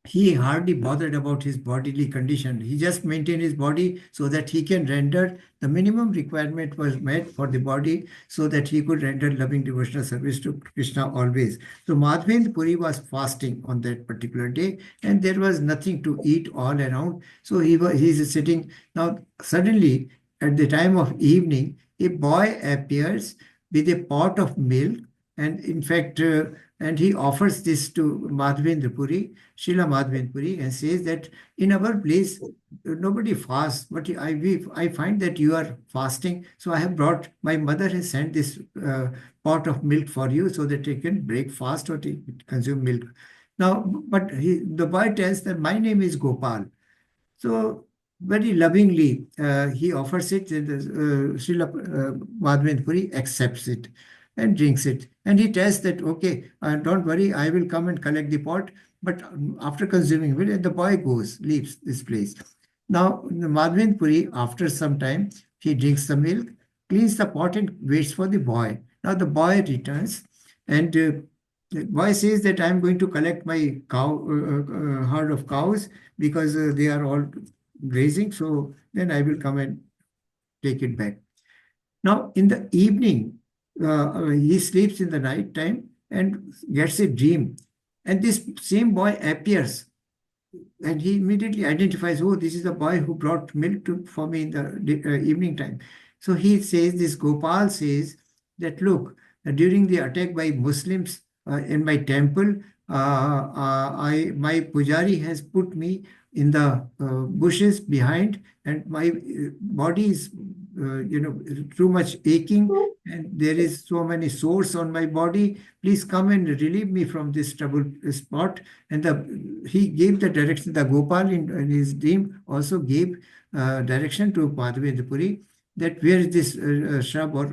he hardly bothered about his bodily condition. He just maintained his body so that he can render the minimum requirement was met for the body so that he could render loving devotional service to Krishna always. So Madhavendra Puri was fasting on that particular day, and there was nothing to eat all around. So he is sitting. Now suddenly at the time of evening, a boy appears with a pot of milk, and in fact, and he offers this to Madhavendra Puri, Srila Madhavendra Puri, and says that in our place, nobody fasts, but I find that you are fasting. So I have brought, my mother has sent this pot of milk for you so that you can break fast or consume milk. Now, but the boy tells that my name is Gopal. So very lovingly, he offers it, and Srila Madhavendra Puri accepts it and drinks it. And he tells that, okay, don't worry, I will come and collect the pot. But after consuming it, the boy leaves this place. Now, Madhavendra Puri, after some time, He drinks the milk, cleans the pot, and waits for the boy. Now the boy returns, and the boy says that I'm going to collect my herd of cows because they are all grazing. So then I will come and take it back. Now in the evening, he sleeps in the night time and gets a dream. And this same boy appears, and he immediately identifies, oh, this is the boy who brought milk for me in the evening time. So he says, this Gopal says that, look, during the attack by Muslims in my temple, my pujari has put me in the bushes behind, and my body is, too much aching, and there is so many sores on my body. Please come and relieve me from this trouble spot. And he gave the direction. The Gopal in his dream also gave direction to Madhavendra Puri that where is this shrub or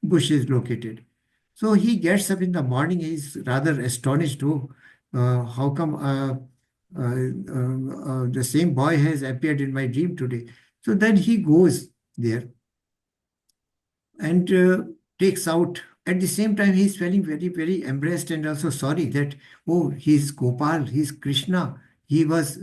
bush is located. So he gets up in the morning. He's rather astonished. Oh, how come the same boy has appeared in my dream today? So then he goes there and takes out. At the same time, he's feeling very, very embarrassed and also sorry that, oh, he's Gopal, he's Krishna. He was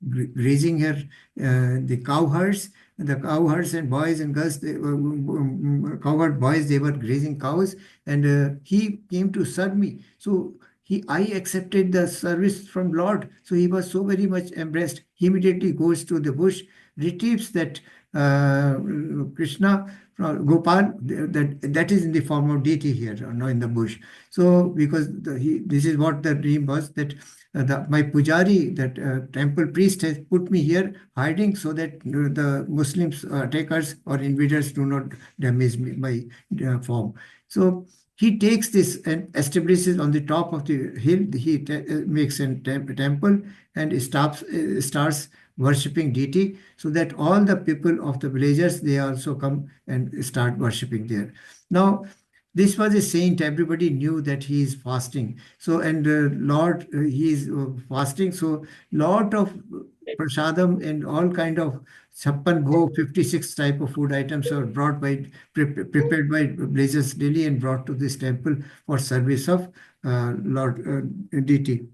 grazing here, the cow herds. The cow herds and boys and girls, cowherd boys, they were grazing cows, and he came to serve me. So I accepted the service from Lord. So he was so very much embarrassed. He immediately goes to the bush, retrieves that Krishna, Gopal, that is in the form of deity here, no, in the bush. So because this is what the dream was, that my pujari, that temple priest, has put me here hiding so that the Muslims, attackers or invaders do not damage my form. So he takes this and establishes on the top of the hill. He makes a temple and starts worshipping deity, so that all the people of the villagers, they also come and start worshipping there. Now, this was a saint. Everybody knew that he is fasting. So, and Lord, he is fasting. So, lot of prasadam and all kind of chappan bhog, 56 type of food items are prepared by villagers daily and brought to this temple for service of Lord deity.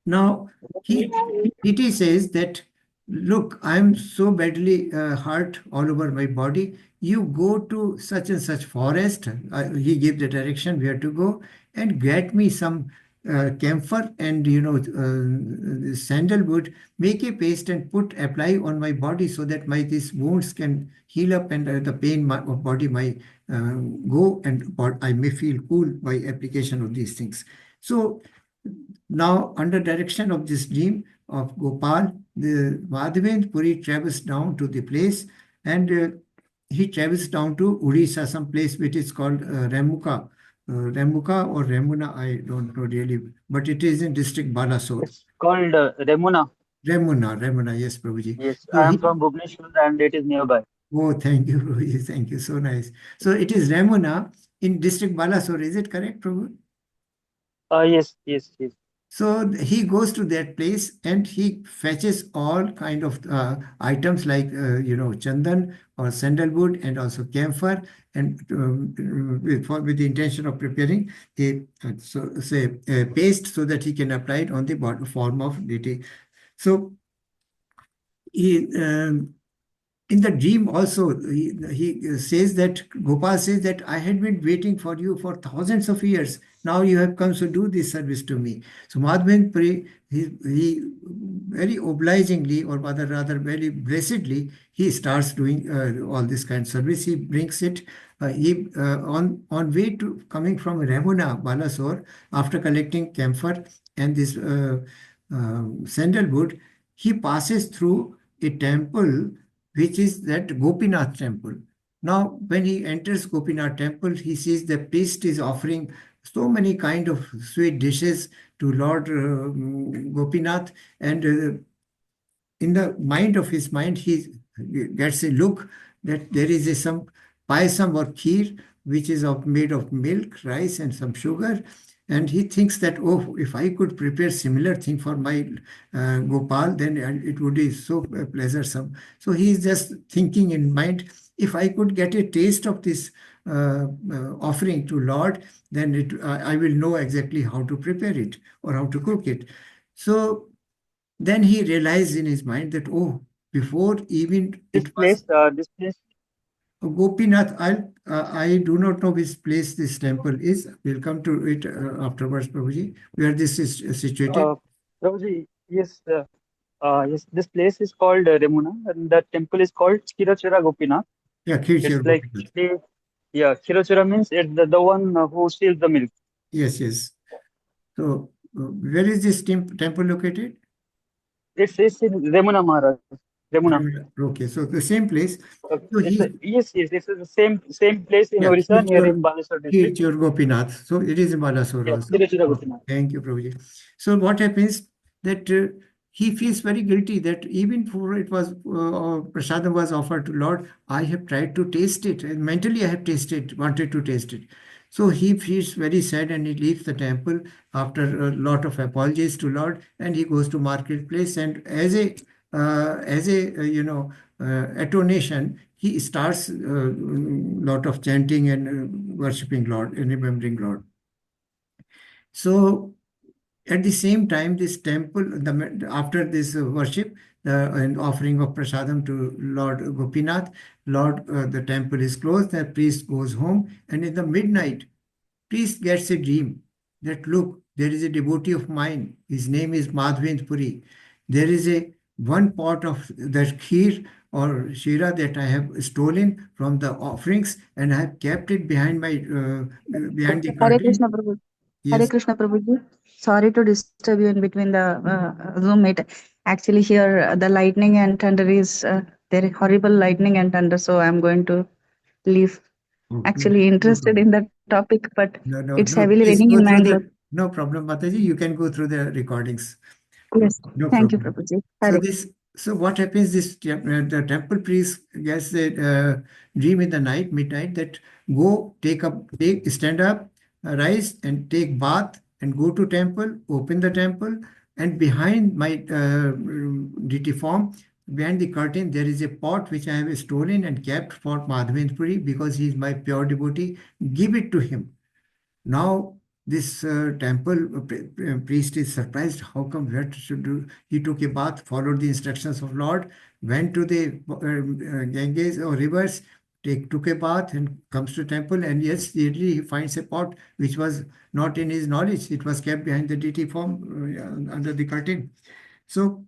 Now, deity says that, look, I'm so badly hurt all over my body. You go to such and such forest. He gave the direction where to go, and get me some camphor and sandalwood. Make a paste and apply on my body so that these wounds can heal up, and the pain of body might go, and I may feel cool by application of these things. So now, under direction of this dream of Gopal, the Madhavendra Puri travels down to the place, and he travels down to Odisha, some place which is called Remuka. Remuka or Remuna, I don't know really, but it is in district Balasore. It's called Remuna. Remuna, yes, Prabhuji. Yes, So I am from Bhubaneswar and it is nearby. Oh, thank you, Prabhuji. Thank you. So nice. So it is Remuna in district Balasore. Is it correct, Prabhu? Yes. So he goes to that place and he fetches all kind of items like chandan or sandalwood and also camphor, and with the intention of preparing a paste so that he can apply it on the form of deity. So he in the dream also, he says that, Gopal says that I had been waiting for you for thousands of years. Now you have come to do this service to me. So Madhavendra Puri, he very obligingly, or rather very blessedly, he starts doing all this kind of service. He brings it. On way to coming from Ramuna, Balasore, after collecting camphor and this sandalwood, he passes through a temple which is that Gopinath temple. Now, when he enters Gopinath temple, he sees the priest is offering so many kind of sweet dishes to Lord Gopinath, and in the mind of his mind, he gets a look that there is some payasam or kheer, which is made of milk, rice, and some sugar, and he thinks that, oh, if I could prepare similar thing for my Gopal, then it would be so pleasuresome. So he is just thinking in mind, if I could get a taste of this offering to Lord, then I will know exactly how to prepare it or how to cook it. So then he realized in his mind that, oh, before even This it was place. Gopinath, I do not know which place this temple is. We'll come to it afterwards, Prabhuji, where this is situated. Prabhuji, yes, yes, this place is called Remuna, and the temple is called Kirachura Gopinath. Yeah, It's Khirchur like, Gopinath. yeah, Kirachura means it's the one who steals the milk. Yes, yes. So, where is this temple located? It's in Remuna Maharaj. Remuna. Okay, so the same place. So Yes, this is the same place in yeah, Orissa, near in Balasore district. Khirchur Gopinath. So it is in Balasore Yeah, also. Kirachura Gopinath. Thank you, Prabhuji. So what happens that he feels very guilty that even for it was prasadam was offered to Lord, I have tried to taste it and mentally I have wanted to taste it. So he feels very sad and he leaves the temple after a lot of apologies to Lord, and he goes to marketplace, and as a attonation, he starts a lot of chanting and worshipping Lord and remembering Lord. So at the same time, this temple, after this worship and offering of prasadam to Lord Gopinath, the temple is closed. The priest goes home, and in the midnight, priest gets a dream that, look, there is a devotee of mine. His name is Madhavendra Puri. There is a one pot of the kheer or shira that I have stolen from the offerings, and I have kept it behind behind the Hare curtain. Krishna Prabhu. Hare Yes. Krishna Prabhuji. Sorry to disturb you in between the Zoom meet. Actually, here the lightning and thunder is there is horrible lightning and thunder, so I'm going to leave. Oh, Actually, no interested problem. in the topic, but No, it's heavily please raining go in through Mangalore. no problem, Mataji. You can go through the recordings. Yes. No Thank you, problem. Prabhuji. So Hare. so what happens, the temple priest gets a dream in the night, midnight, that go stand up, rise and take bath and go to temple, open the temple, and behind my deity form, behind the curtain, there is a pot which I have stolen and kept for Madhavendra Puri because he is my pure devotee. Give it to him. Now, this temple priest is surprised. How come? What should do? He took a bath, followed the instructions of Lord, went to the Ganges or rivers, took a bath, and comes to temple. And yes, immediately he finds a pot which was not in his knowledge. It was kept behind the deity form under the curtain. So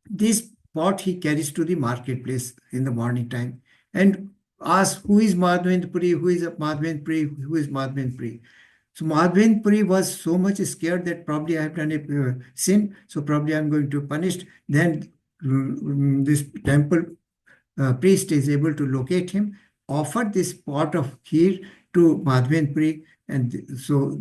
this pot he carries to the marketplace in the morning time and asks, who is Madhavendra Puri? Who is Madhavendra Puri? Who is Madhavendra Puri? So Madhavendra Puri was so much scared that probably I have done a sin, so probably I'm going to be punished. Then this temple priest is able to locate him, offer this pot of kheer to Madhavendra Puri, and so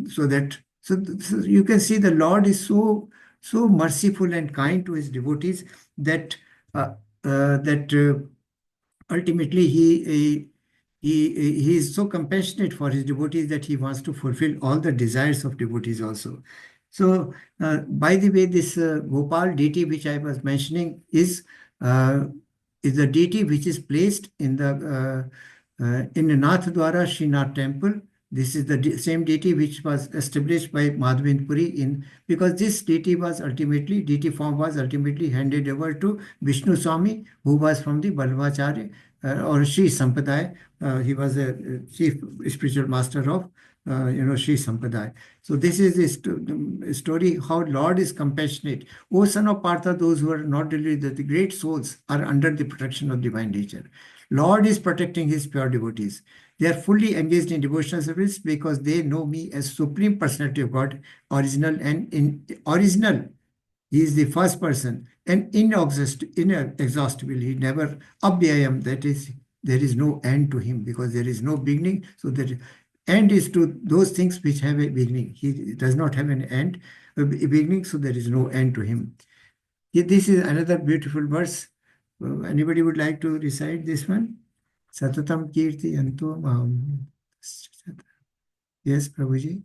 you can see the Lord is so merciful and kind to his devotees that uh, ultimately he is so compassionate for his devotees that he wants to fulfill all the desires of devotees also. So, by the way, this Gopal deity which I was mentioning uh, is the deity which is placed in the Nathdwara Srinath temple. This is the same deity which was established by Madhavendra Puri because this deity form was ultimately handed over to Vishnu Swami, who was from the Balvacharya or Sri Sampradaya. He was a chief spiritual master of Sri Sampradaya. So this is the story how Lord is compassionate. O son of Partha, those who are not delivered, the great souls are under the protection of divine nature. Lord is protecting his pure devotees. They are fully engaged in devotional service because they know me as Supreme Personality of God, original and original. He is the first person and inexhaustible. He never abhyayam, that is, there is no end to him because there is no beginning. So the end is to those things which have a beginning. He does not have an end, a beginning, so there is no end to him. This is another beautiful verse. Anybody would like to recite this one? Satatam kirti anto maham. Yes, Prabhuji.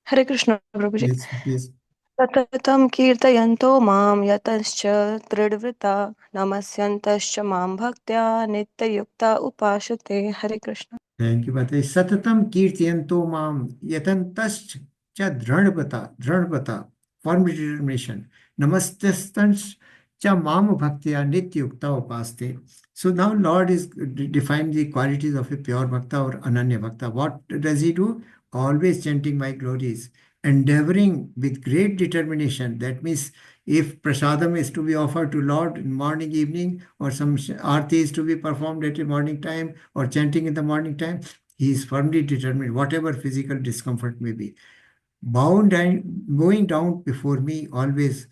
Hare Krishna, Prabhuji. Yes, please. Satatam kirtayanto mam yatascha tridvrita namasyantascha mam bhaktya nityayukta upashate. Hare Krishna. Thank you, Bhate. Satatam kirtiyanto mam yatantascha cha dranbata, firm determination. Namastastanch cha mam bhaktya nityukta upaste. So now Lord is defined the qualities of a pure bhakta or ananya bhakta. What does he do? Always chanting my glories, endeavoring with great determination. That means if prasadam is to be offered to Lord in morning, evening, or some arti is to be performed at a morning time, or chanting in the morning time, he is firmly determined, whatever physical discomfort may be. Bowing down before me, always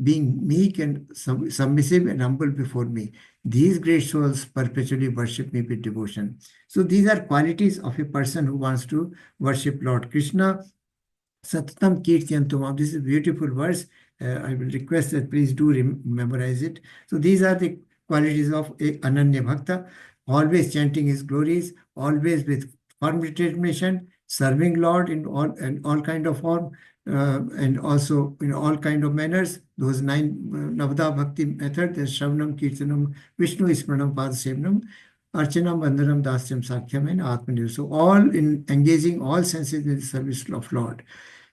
being meek and submissive and humble before me. These great souls perpetually worship me with devotion. So these are qualities of a person who wants to worship Lord Krishna. Satatam Kirtyantumam. This is a beautiful verse. I will request that please do memorize it. So these are the qualities of a Ananya Bhakta. Always chanting his glories, always with firm determination, serving Lord in all kind of form, and also in all kind of manners. Those 9 Navada Bhakti method, there's Shravanam, Kirtanam, Vishnu Ismaranam, Padasevanam, Archanam, Vandanam, Dasyam, Sakhyam, and Atmanir. So all in engaging all senses in the service of Lord.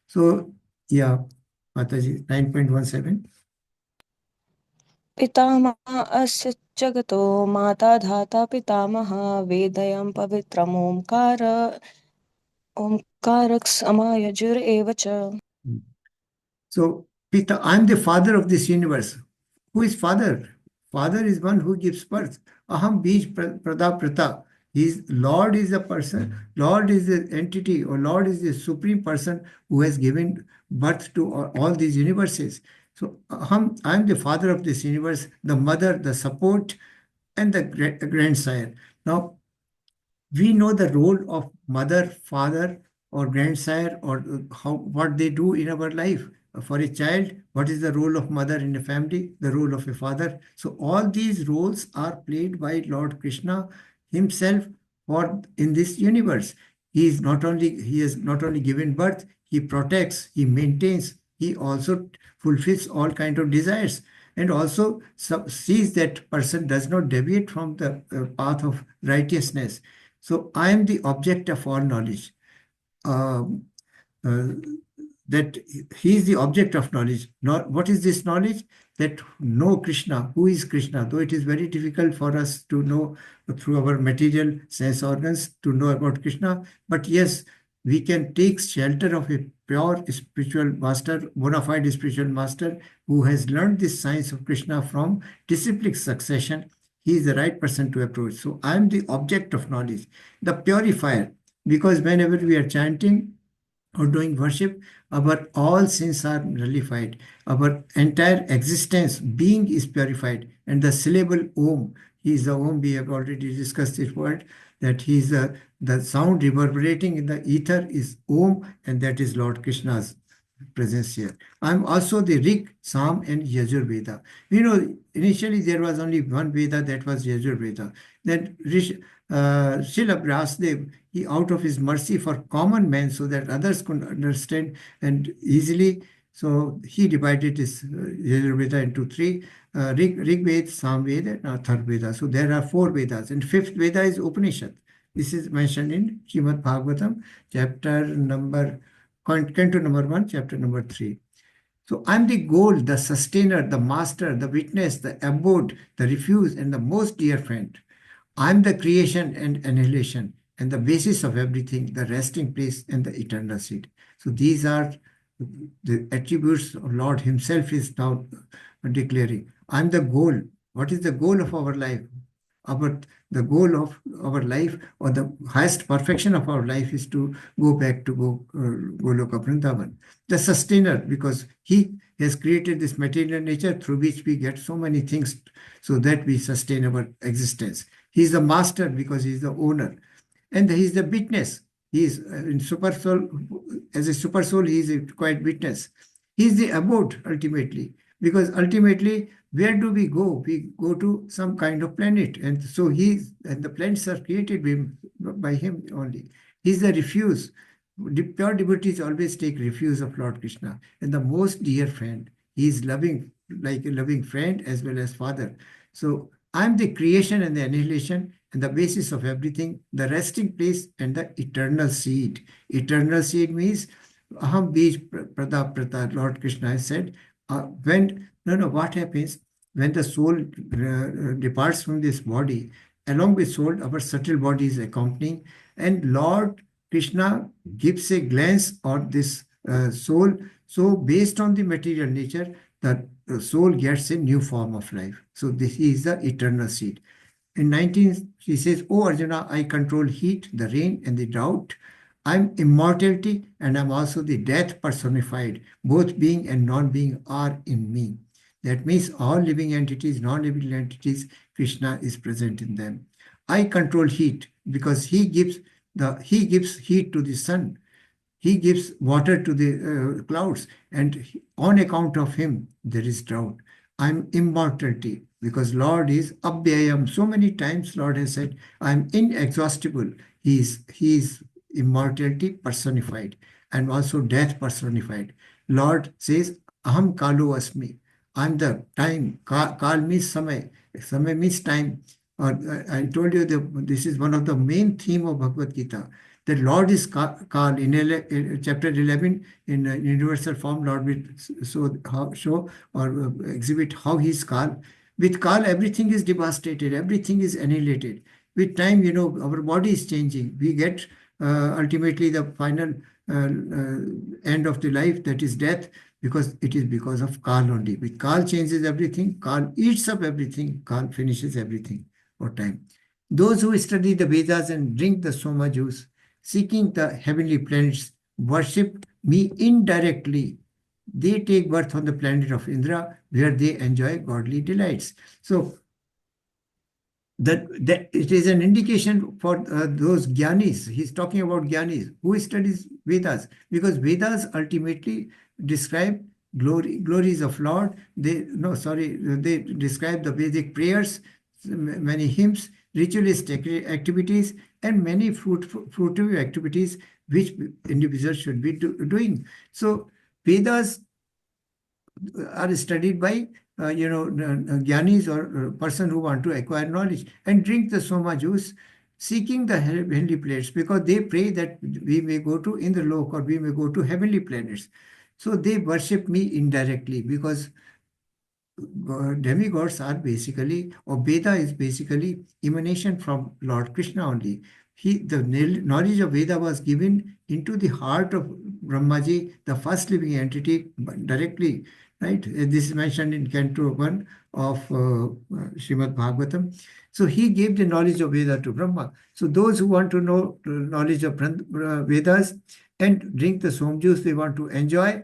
So, yeah, Mataji, 9.17. पितामह अस्य जगतो माता धाता पितामह वेदयं पवित्रम् ओंकारक समायजुर एव च. So, Pita, I am the father of this universe. Who is father? Father is one who gives birth. Aham bij prada prata. Lord is a person, Lord is the entity, or Lord is the supreme person who has given birth to all these universes. So I am the father of this universe, the mother, the support, and the grandsire. Now, we know the role of mother, father, or grandsire, or what they do in our life. For a child, what is the role of mother in a family? The role of a father. So all these roles are played by Lord Krishna himself in this universe. He has not only given birth, he protects, he maintains, he also fulfills all kind of desires, and also sees that person does not deviate from the path of righteousness. So I am the object of all knowledge. That he is the object of knowledge. What is this knowledge? That know Krishna. Who is Krishna? Though it is very difficult for us to know through our material sense organs to know about Krishna, but yes, we can take shelter of a pure spiritual master, bona fide spiritual master, who has learned this science of Krishna from disciplic succession. He is the right person to approach. So I am the object of knowledge, the purifier, because whenever we are chanting or doing worship, our all sins are nullified. Our entire existence, being is purified. And the syllable Om, he is the Om, we have already discussed this word, that he is the sound reverberating in the ether is Om, and that is Lord Krishna's presence here. I'm also the Rig, Sam, and Yajur Veda. You know, initially there was only one Veda, that was Yajur Veda. Then Srila Vyasdev, he out of his mercy for common men so that others could understand and easily, so he divided his Yajur Veda into 3, Rig Veda, Sam Veda, and Athar Veda. So there are 4 Vedas, and 5th Veda is Upanishad. This is mentioned in Srimad Bhagavatam, chapter number Canto number 1, chapter number 3. So I'm the goal, the sustainer, the master, the witness, the abode, the refuge, and the most dear friend. I'm the creation and annihilation, and the basis of everything, the resting place and the eternal seat. So these are the attributes of Lord himself is now declaring. I'm the goal. What is the goal of our life? The goal of our life, or the highest perfection of our life, is to go back to Goloka Vrindavan. The sustainer, because he has created this material nature through which we get so many things so that we sustain our existence. He is the master because he is the owner. And he is the witness. He is in super soul, as a super soul, he is a quiet witness. He is the abode ultimately, because ultimately, where do we go? We go to some kind of planet. And so and the planets are created by him only. He is the refuge. The pure devotees always take refuge of Lord Krishna and the most dear friend. He is loving, like a loving friend as well as father. So I'm the creation and the annihilation and the basis of everything, the resting place and the eternal seed. Eternal seed means Aham Bij Prada Prata, Lord Krishna has said. What happens when the soul departs from this body? Along with soul, our subtle body is accompanying, and Lord Krishna gives a glance on this soul. So, based on the material nature, the soul gets a new form of life. So, this is the eternal seed. In 19, he says, "Oh Arjuna, I control heat, the rain, and the drought. I'm immortality, and I'm also the death personified. Both being and non-being are in me." That means all living entities, non-living entities, Krishna is present in them. I control heat because he gives heat to the sun. He gives water to the clouds, and on account of him, there is drought. I'm immortality because Lord is Abhyayam. So many times Lord has said, I'm inexhaustible. He is immortality personified and also death personified. Lord says, Aham Kalu Asmi. I'm the time. Kal means Samay. Samay means time. I told you that this is one of the main theme of Bhagavad Gita. The Lord is Kal. In chapter 11, in universal form, Lord will show or exhibit how he is Kal. With Kal, everything is devastated, everything is annihilated. With time, our body is changing. We get ultimately the final end of the life, that is death, because it is because of Kal only. With Kal changes everything, Kal eats up everything, Kal finishes everything for time. Those who study the Vedas and drink the Soma juice, seeking the heavenly planets, worship me indirectly. They take birth on the planet of Indra, where they enjoy godly delights. So that it is an indication for those jnanis. He's talking about jnanis who studies Vedas, because Vedas ultimately describe glories of Lord. They describe the Vedic prayers, many hymns, ritualistic activities, and many fruitful activities which individuals should be doing. So Vedas are studied by jnanis or person who want to acquire knowledge, and drink the Soma juice, seeking the heavenly planets, because they pray that we may go to Indralok or we may go to heavenly planets. So they worship me indirectly, because demigods are basically, or Veda is basically emanation from Lord Krishna only. The knowledge of Veda was given into the heart of Brahmaji, the first living entity, directly, right? This is mentioned in Canto 1 of Srimad Bhagavatam. So he gave the knowledge of Veda to Brahma. So those who want to know the knowledge of Vedas and drink the Som juice, they want to enjoy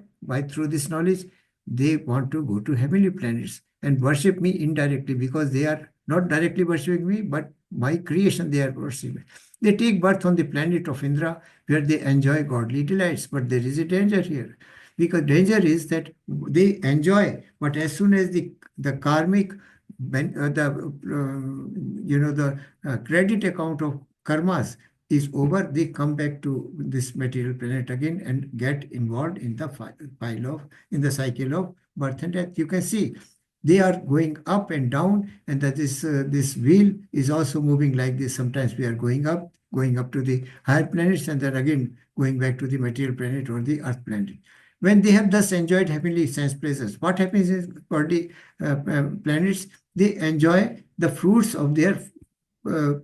through this knowledge, they want to go to heavenly planets and worship me indirectly, because they are not directly worshiping me, but my creation they are worshiping. They take birth on the planet of Indra, where they enjoy godly delights. But there is a danger here, because danger is that they enjoy, but as soon as the karmic, the credit account of karmas is over, they come back to this material planet again and get involved in the cycle of birth and death. You can see they are going up and down, and that this wheel is also moving like this. Sometimes we are going up to the higher planets, and then again going back to the material planet or the earth planet. When they have thus enjoyed heavenly sense pleasures, what happens is, for the planets, they enjoy the fruits of their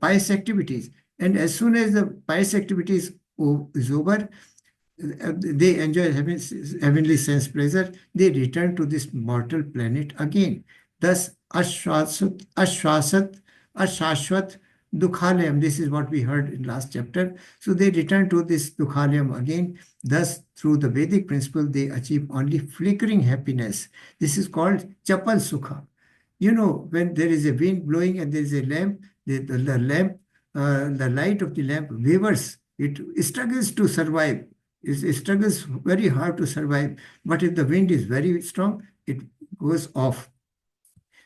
pious activities. And as soon as the pious activities is over, they enjoy heavenly sense pleasure, they return to this mortal planet again. Thus, ashwasat dukhalayam. This is what we heard in last chapter. So they return to this dukhalayam again. Thus, through the Vedic principle, they achieve only flickering happiness. This is called chapal sukha. When there is a wind blowing and there is a lamp, the lamp, the light of the lamp wavers. It struggles to survive. It struggles very hard to survive. But if the wind is very strong, it goes off.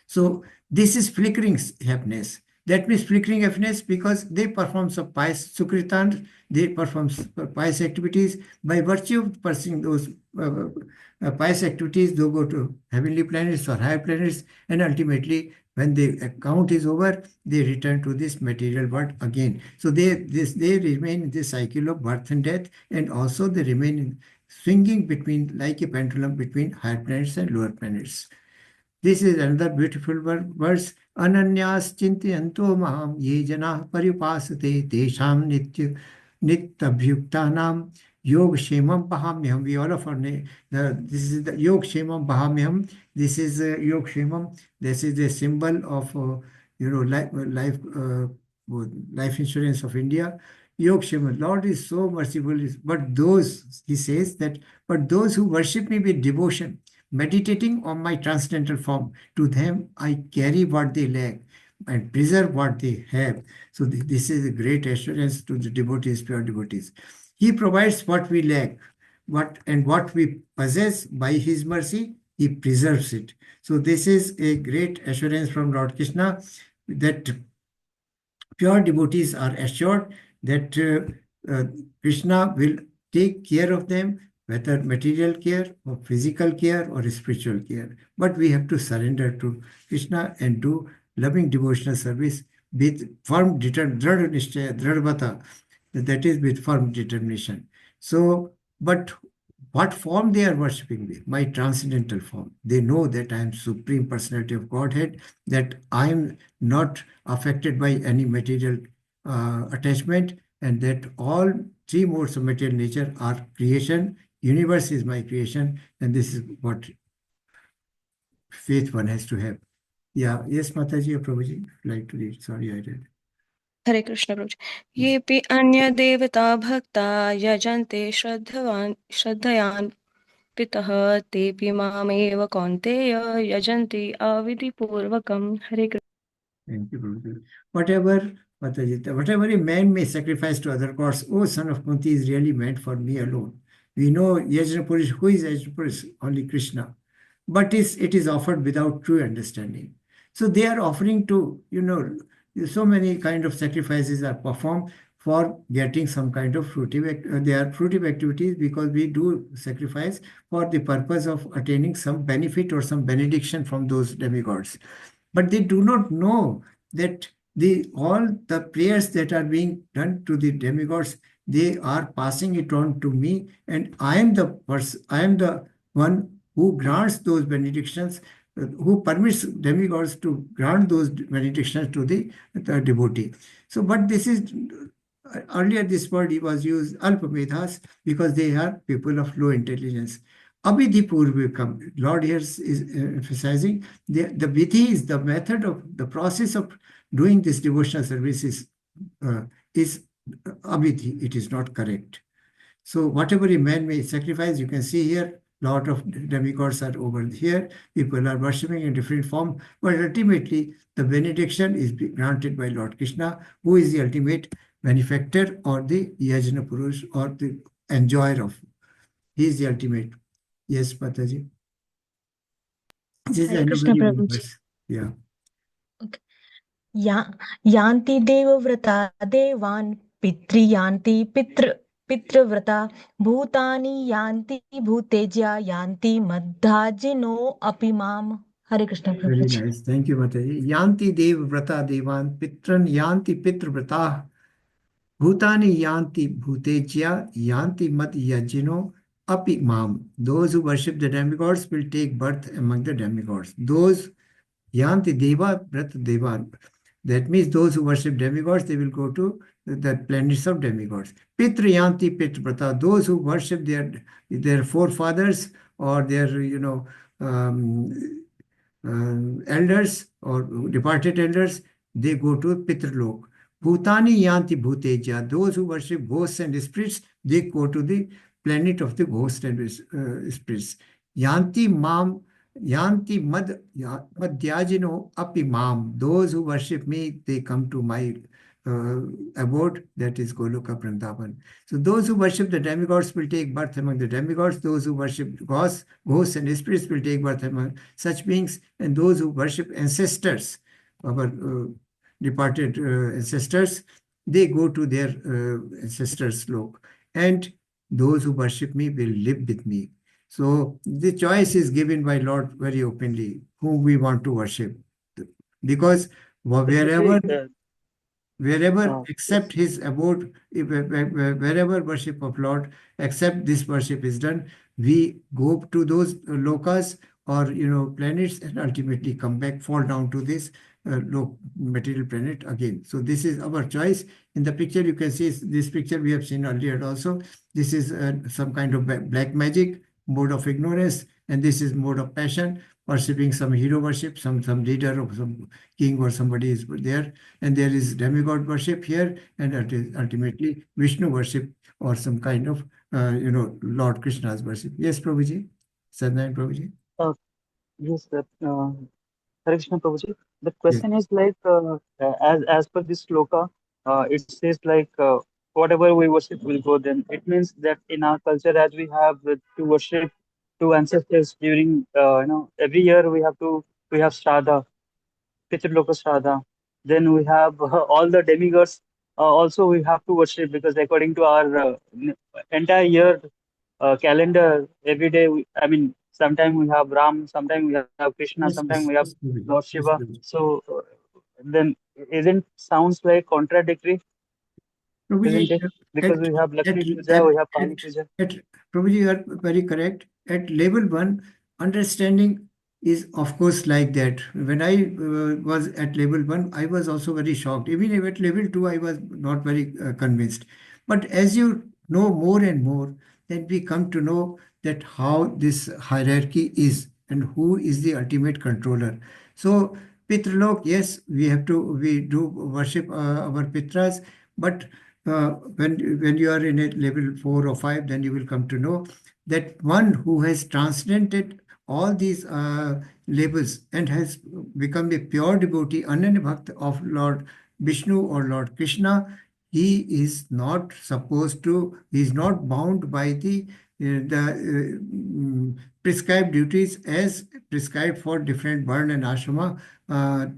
So this is flickering happiness. That means flickering happiness, because they perform some pious sukritan, they perform pious activities. By virtue of pursuing those pious activities, they go to heavenly planets or higher planets, and ultimately, when the account is over, they return to this material world again. So they remain in this cycle of birth and death, and also they remain in swinging between, like a pendulum, between higher planets and lower planets. This is another beautiful verse. Ananyas chintayanto maham ye janah paripasate tesham nityabhyuktanam yog shemam pahamyam. We all of our name. This is the yog shemam pahamyam. This is yog shemam. This is a symbol of life insurance of India. Yog shemam. Lord is so merciful. But those, he says that, but those who worship me with devotion, meditating on my transcendental form, to them I carry what they lack and preserve what they have. So this is a great assurance to the devotees, pure devotees. He provides what we lack, what we possess by his mercy, he preserves it. So this is a great assurance from Lord Krishna, that pure devotees are assured that Krishna will take care of them, whether material care or physical care or spiritual care. But we have to surrender to Krishna and do loving devotional service with firm determination, that is with firm determination. So, but what form they are worshipping me? My transcendental form. They know that I am Supreme Personality of Godhead, that I am not affected by any material attachment, and that all three modes of material nature are creation. Universe is my creation, and this is what faith one has to have. Yeah, yes, Mataji or Prabhuji, like to read. Sorry, I read. हरे कृष्ण प्रभु जी। येऽपि अन्य देवता भक्ता यजन्ते श्रद्धयान् पितः तेऽपि मामेव कौन्तेय यजन्ति अविधिपूर्वकम्। हरे Krishna. Thank you, Prabhuji. Whatever a man may sacrifice to other gods, O son of Kunti, is really meant for me alone. We know Yajna Purush. Who is Yajna Purush? Only Krishna. But it is offered without true understanding. So they are offering to, so many kind of sacrifices are performed for getting some kind of fruitive. They are fruitive activities because we do sacrifice for the purpose of attaining some benefit or some benediction from those demigods. But they do not know that all the prayers that are being done to the demigods, they are passing it on to me, and I am the one who grants those benedictions, who permits demigods to grant those benedictions to the devotee. So, but this is earlier this word was used alpamedhas because they are people of low intelligence. Abhidhipurvikam, Lord here is emphasizing the vidhi is the method of the process of doing this devotional service is abhidhi. It is not correct. So whatever a man may sacrifice, you can see here, lot of demigods are over here. People are worshipping in different form, but ultimately the benediction is granted by Lord Krishna, who is the ultimate benefactor or the Yajna Purush or the enjoyer of. He is the ultimate. Yes, Mataji. This is Hare Krishna, another Prabhuji. verse. Yeah. Okay. Yanti devavrata devan pitri yanti pitravrata bhutani yanti bhuteja yanti madhajino apimam. Hare Krishna, Very Prabhuji. nice. Thank you, Mataji. Yanti dev vrata devan pitran yanti pitra vrata bhutani yanti bhutejya yanti mad yajino api mam. Those who worship the demigods will take birth among the demigods. Those yanti deva vrata devan. That means those who worship demigods, they will go to the planets of demigods. Pitra yanti pitra vrata. Those who worship their forefathers or their elders or departed elders, they go to Pitralok. Bhutani yanti bhuteja. Those who worship ghosts and spirits, they go to the planet of the ghosts and spirits. Yanti madhyajino api mam. Those who worship me, they come to my abode, that is Goloka Vrindavan. So those who worship the demigods will take birth among the demigods. Those who worship ghosts and spirits will take birth among such beings. And those who worship ancestors, our departed ancestors, they go to their ancestors' lok. And those who worship me will live with me. So the choice is given by Lord very openly, whom we want to worship. Because wherever except his abode, wherever worship of Lord, except this worship is done, we go to those lokas or planets and ultimately come back, fall down to this low material planet again. So this is our choice. In the picture you can see, this picture we have seen earlier also. This is some kind of black magic, mode of ignorance, and this is mode of passion, worshipping some hero worship, some leader or some king or somebody is there, and there is demigod worship here, and ultimately Vishnu worship or some kind of Lord Krishna's worship. Yes, Prabhuji, Sadhnayan Prabhuji. Yes, sir. Hare Krishna Prabhuji. The Yes. question is like, as per this sloka, it says like, whatever we worship will go. Then it means that in our culture, as we have to worship two ancestors during, every year we have Shraddha, Pitraloka Shraddha. Then we have all the demigods. Also, we have to worship because according to our entire year calendar, every day, sometimes we have Ram, sometimes we have Krishna, Yes, sometimes yes, we have yes, Prabhuji. Lord Yes, Shiva. Prabhuji. So then, isn't sounds like contradictory, Prabhuji, isn't it? Because we have at, Lakshmi Puja, we have Kali at, Puja. Prabhuji, you are very correct. At level 1, understanding is of course like that. When I was at level 1, I was also very shocked. Even at level 2, I was not very convinced. But as you know more and more, then we come to know that how this hierarchy is and who is the ultimate controller. So Pitralok, yes, we do worship our Pitras, but when you are in a level 4 or 5, then you will come to know that one who has transcended all these labels and has become a pure devotee, Ananya Bhakt of Lord Vishnu or Lord Krishna, he is not bound by the prescribed duties as prescribed for different varna and ashrama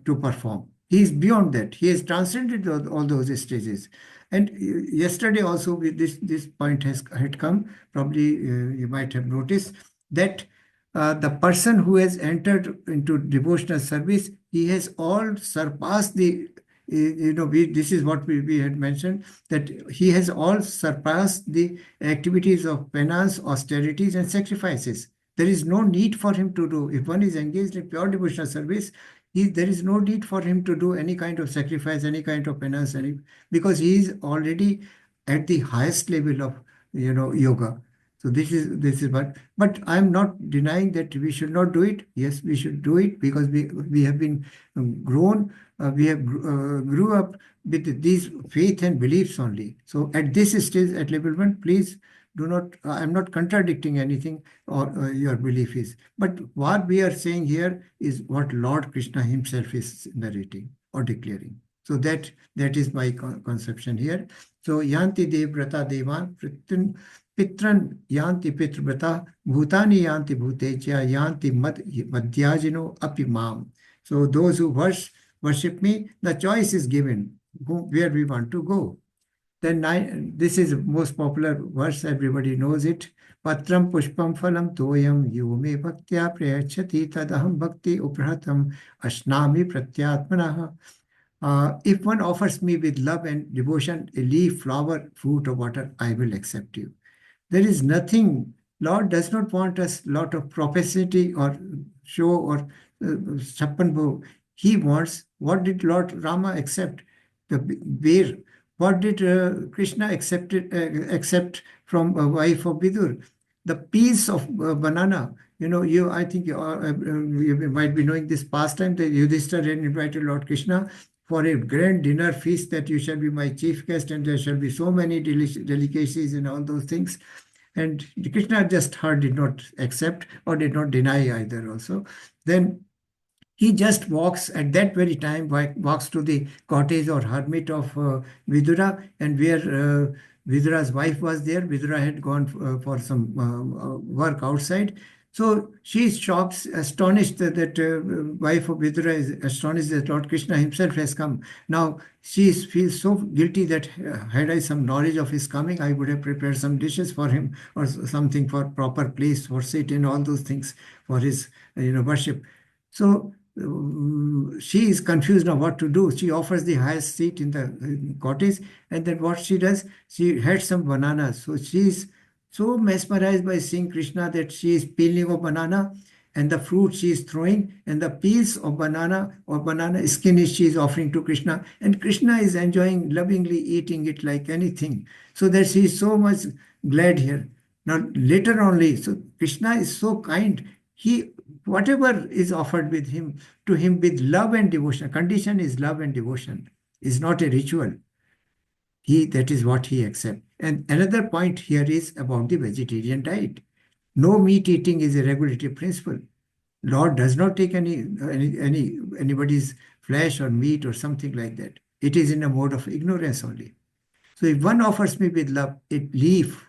to perform. He is beyond that. He has transcended all those stages. And yesterday also this point had come. Probably you might have noticed that the person who has entered into devotional service, he has all surpassed the this is what we had mentioned, that he has all surpassed the activities of penance, austerities, and sacrifices. There is no need for him to do. If one is engaged in pure devotional service, there is no need for him to do any kind of sacrifice, any kind of penance, because he is already at the highest level of yoga. So this is but I'm not denying that we should not do it. Yes, we should do it because we have been grown. We have grew up with these faith and beliefs only. So at this stage, at level 1, please do not. I'm not contradicting anything or your belief is. But what we are saying here is what Lord Krishna himself is narrating or declaring. So that is my conception here. So yanti devrata devan pitran yanti pitrvrata bhutani yanti bhutecha yanti madhyajino apimam. So those who worship me, the choice is given where we want to go. Then this is most popular verse, everybody knows it. Patram pushpam phalam toyam yume bhaktya prayachati tadaham bhakti uprahatam ashnami pratyatmanaha. If one offers me with love and devotion a leaf, flower, fruit, or water, I will accept you. There is nothing. Lord does not want us lot of propensity or show or chappan. He wants, what did Lord Rama accept? The bear. What did Krishna accept from a wife of Vidur? The piece of banana. I think you might be knowing this pastime that Yudhishthira had invited Lord Krishna for a grand dinner feast, that you shall be my chief guest and there shall be so many delicacies and all those things. And Krishna just did not accept or did not deny either also. Then he just walks at that very time, walks to the cottage or hermit of Vidura, and where Vidura's wife was there. Vidura had gone for some work outside. So she is shocked, astonished that wife of Vidura is astonished that Lord Krishna himself has come. Now she feels so guilty that had I some knowledge of his coming, I would have prepared some dishes for him or something for proper place for sit and all those things for his worship. So she is confused now what to do. She offers the highest seat in the cottage, and then what she does, she had some bananas. So she is so mesmerized by seeing Krishna that she is peeling a banana, and the fruit she is throwing, and the peels of banana or banana skin she is offering to Krishna, and Krishna is enjoying, lovingly eating it like anything. So that she is so much glad here. Now later only, so Krishna is so kind. He whatever is offered with him to him with love and devotion. Condition is love and devotion. Is not a ritual. That is what he accepts. And another point here is about the vegetarian diet. No meat eating is a regulatory principle. Lord does not take anybody's flesh or meat or something like that. It is in a mode of ignorance only. So if one offers me with love a leaf,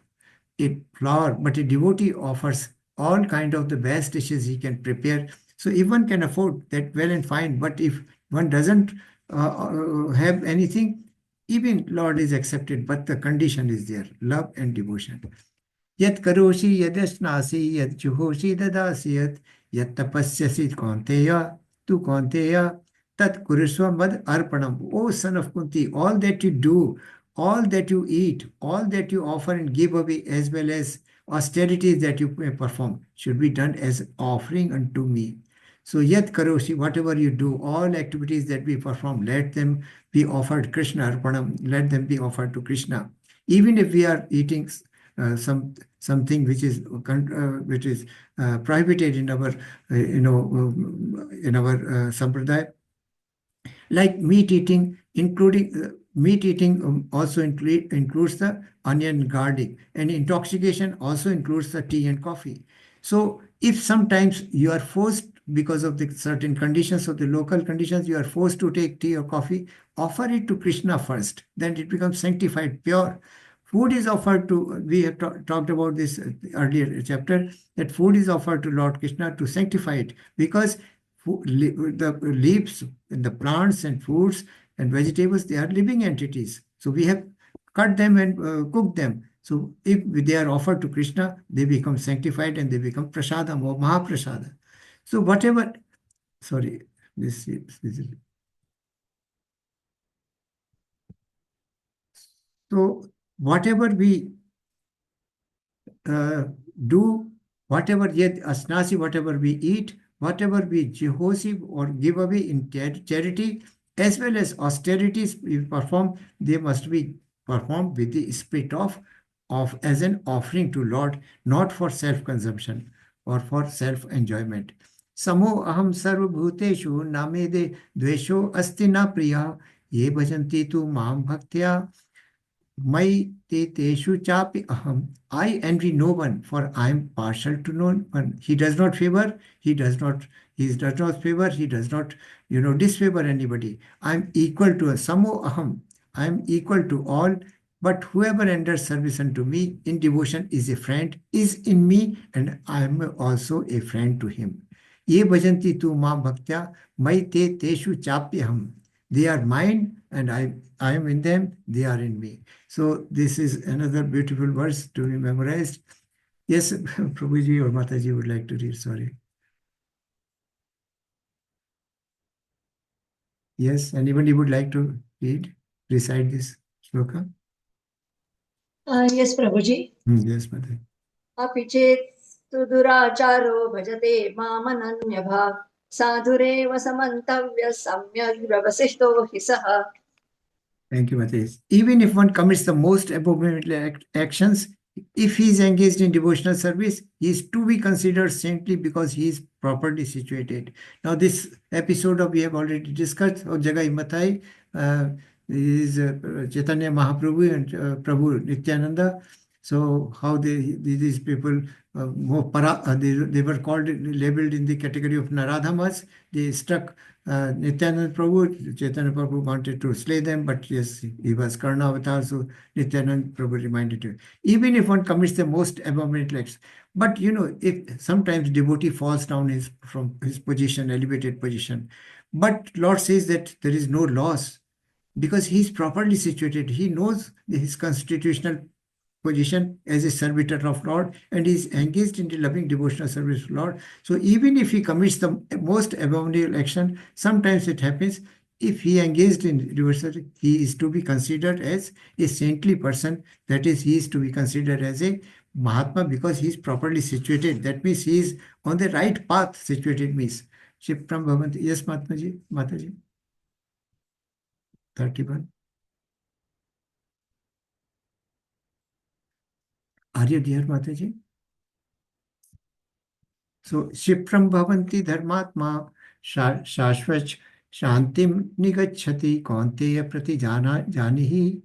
a flower, but a devotee offers all kind of the best dishes he can prepare. So if one can afford that, well and fine. But if one doesn't have anything, even Lord is accepted, but the condition is there, love and devotion. Yat karoshi yadasnasi yat juhoshi dadasi yat tapasyasi kaunteya tu kaunteya tat kurusva mad arpanam. O son of Kunti, all that you do, all that you eat, all that you offer and give away, as well as austerities that you perform, should be done as offering unto me. So yat karoshi, whatever you do, all activities that we perform, let them be offered Krishna arpanam, let them be offered to Krishna. Even if we are eating something which is prohibited in our sampradaya, like meat eating, including meat eating also includes the onion and garlic, and intoxication also includes the tea and coffee. So if sometimes you are forced, because of the certain conditions of the local conditions, you are forced to take tea or coffee, offer it to Krishna first, then it becomes sanctified, pure. Food is offered to, we have talked about this earlier chapter, that food is offered to Lord Krishna to sanctify it, because the leaves and the plants and fruits and vegetables, they are living entities. So we have cut them and cooked them. So if they are offered to Krishna, they become sanctified and they become prasadam or mahaprasada. So whatever, sorry, this is. So whatever we do, whatever yet asnasi, whatever we eat, whatever we jehosi or give away in charity, as well as austerities we perform, they must be performed with the spirit of as an offering to Lord, not for self-consumption or for self-enjoyment. Samo aham sarva bhuteshu namede dvesho asti na priya ye bhajanti tu mam bhaktya mai te teshu chapi aham. I envy no one, for I am partial to no one. He does not favor, he does not favor, he does not, disfavor anybody. I am equal to a samo aham. I am equal to all, but whoever renders service unto me in devotion is a friend, is in me, and I am also a friend to him. Ye bhajanti tu ma bhaktya mai te teshu chapyaham. They are mine, and I am in them, they are in me. So this is another beautiful verse to be memorized. Yes, Prabhuji or Mataji would like to read, sorry. Yes, anybody would like to recite this shloka? Yes, Prabhuji. Yes, Mataji. अपि चेत्स्तु दुराचारो भजते मामनन्यभाक् साधुरेव समन्तव्यः सम्यग् व्यवसिष्ठो हि सः. Thank you, Mataji. Even if one commits the most abominable actions, if he is engaged in devotional service, he is to be considered saintly because he is properly situated. Now, this episode we have already discussed of Jagai Matai is Chaitanya Mahaprabhu and Prabhu Nityananda. So how these people they were called, labeled in the category of Naradhamas. They struck Nityananda Prabhu. Chaitanya Prabhu wanted to slay them, but yes, he was Karna avatar, so Nityananda Prabhu reminded him. Even if one commits the most abominable acts, but if sometimes devotee falls down from his position, elevated position, but Lord says that there is no loss because he is properly situated. He knows his constitutional position as a servitor of Lord, and he is engaged in the loving devotional service of Lord. So even if he commits the most abominable action, sometimes it happens. If he engaged in devotional, he is to be considered as a saintly person. That is, he is to be considered as a Mahatma because he is properly situated. That means he is on the right path. Situated means Shipram Bhavanti. Yes, Mataji. 31. Are you there, Mataji? So, Shipram Bhavanti Dharmatma Shashvach Shantim Nigachati Kaunteya Prati Janihi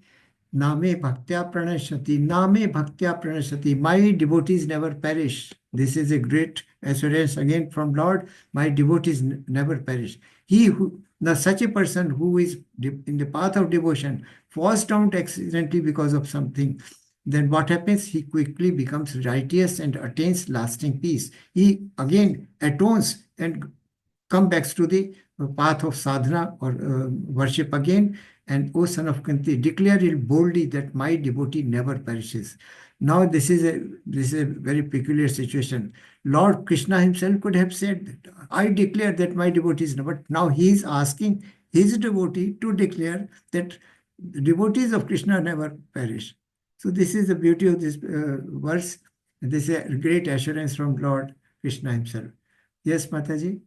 Name Bhaktya Pranashati. Name Bhaktya Pranashati. My devotees never perish. This is a great assurance again from Lord. My devotees never perish. Now such a person who is in the path of devotion falls down accidentally because of something, then what happens? He quickly becomes righteous and attains lasting peace. He again atones and comes back to the path of sadhana or worship again. And O son of Kunti, declare it boldly that my devotee never perishes. Now this is a very peculiar situation. Lord Krishna himself could have said, I declare that my devotee is never. But now he is asking his devotee to declare that the devotees of Krishna never perish. So this is the beauty of this verse. This is a great assurance from Lord Krishna himself. Yes, Mataji?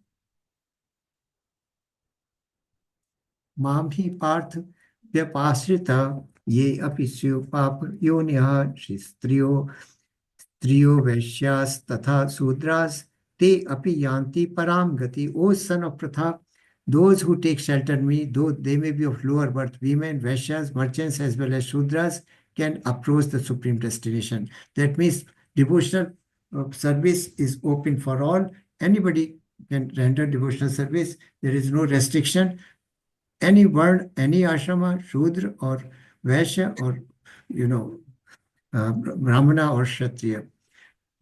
Mam hi parth vyapasrita ye apisyo pap yonyah striyo vaishyas tatha sudras te api yanti param gati. O son of Pratha, those who take shelter in me, though they may be of lower birth, women, vaishyas, merchants, as well as Shudras, can approach the supreme destination. That means devotional service is open for all. Anybody can render devotional service. There is no restriction. Any word, any ashrama, Shudra or Vaishya or, Brahmana or Kshatriya.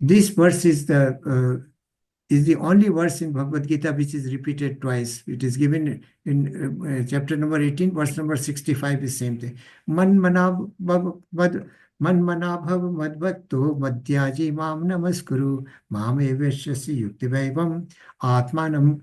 This verse is the only verse in Bhagavad Gita which is repeated twice. It is given in chapter number 18, verse number 65 is same thing. Man manabhav madbhatto madhyaji mam namaskuru mam evashyasi yuktivaivam atmanam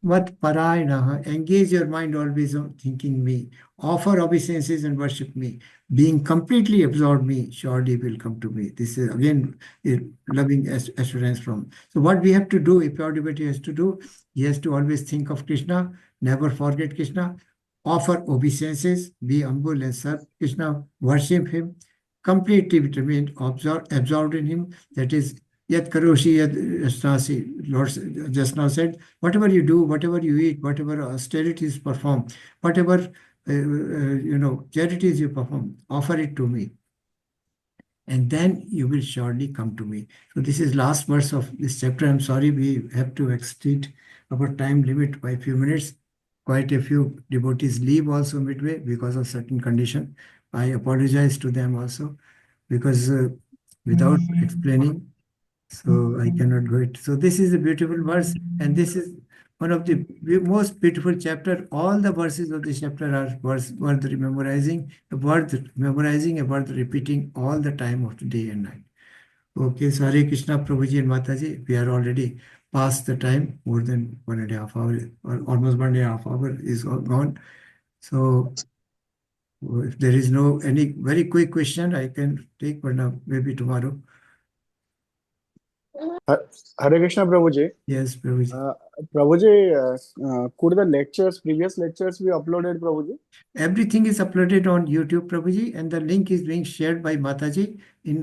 Vat parayana, engage your mind always on thinking me, offer obeisances and worship me, being completely absorbed me, surely will come to me. This is again a loving assurance from. So what we have to do, if our devotee has to do, he has to always think of Krishna, never forget Krishna, offer obeisances, be humble and serve Krishna, worship him, completely remain absorbed in him. That is Yat karoshi yat asnasi. Lord just now said, whatever you do, whatever you eat, whatever austerities perform, whatever charities you perform, offer it to me, and then you will surely come to me. So this is last verse of this chapter. I'm sorry we have to exceed our time limit by a few minutes. Quite a few devotees leave also midway because of certain condition. I apologize to them also because without explaining. So I cannot go it. So this is a beautiful verse, and this is one of the most beautiful chapter. All the verses of this chapter are worth memorizing, worth repeating all the time of the day and night. Okay, so Hare Krishna, Prabhuji and Mataji, we are already past the time, more than 1.5 hours, or almost 1.5 hours is gone. So if there is any very quick question, I can take, but now maybe tomorrow. Hare Krishna, Prabhuji. Yes, Prabhuji. Prabhuji, could the previous lectures be uploaded, Prabhuji? Everything is uploaded on YouTube, Prabhuji, and the link is being shared by Mataji. It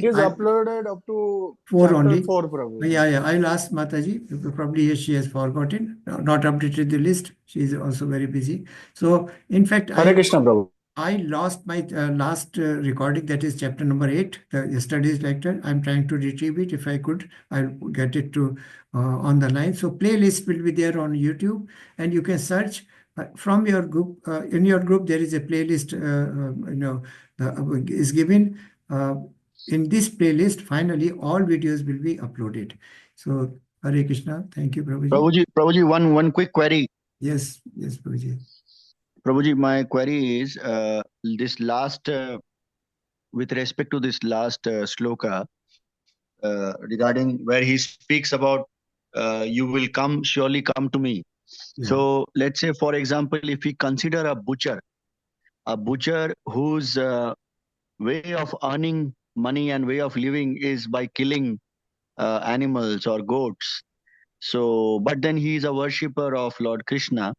is uploaded up to 4 chapter only. 4, Prabhuji. Yeah. I'll ask Mataji. Probably she has forgotten, not updated the list. She is also very busy. So, in fact, Hare Krishna, Prabhu. I lost my last recording, that is chapter number 8, the yesterday's lecture. I'm trying to retrieve it. If I could, I'll get it to on the line. So playlist will be there on YouTube, and you can search from your group. In your group, there is a playlist, is given. In this playlist, finally, all videos will be uploaded. So, Hare Krishna. Thank you, Prabhuji. Prabhuji, one quick query. Yes, Prabhuji. Prabhuji, my query is this last, with respect to this last sloka, regarding where he speaks about you will surely come to me. Yeah. So let's say, for example, if we consider a butcher whose way of earning money and way of living is by killing animals or goats. So, but then he is a worshipper of Lord Krishna.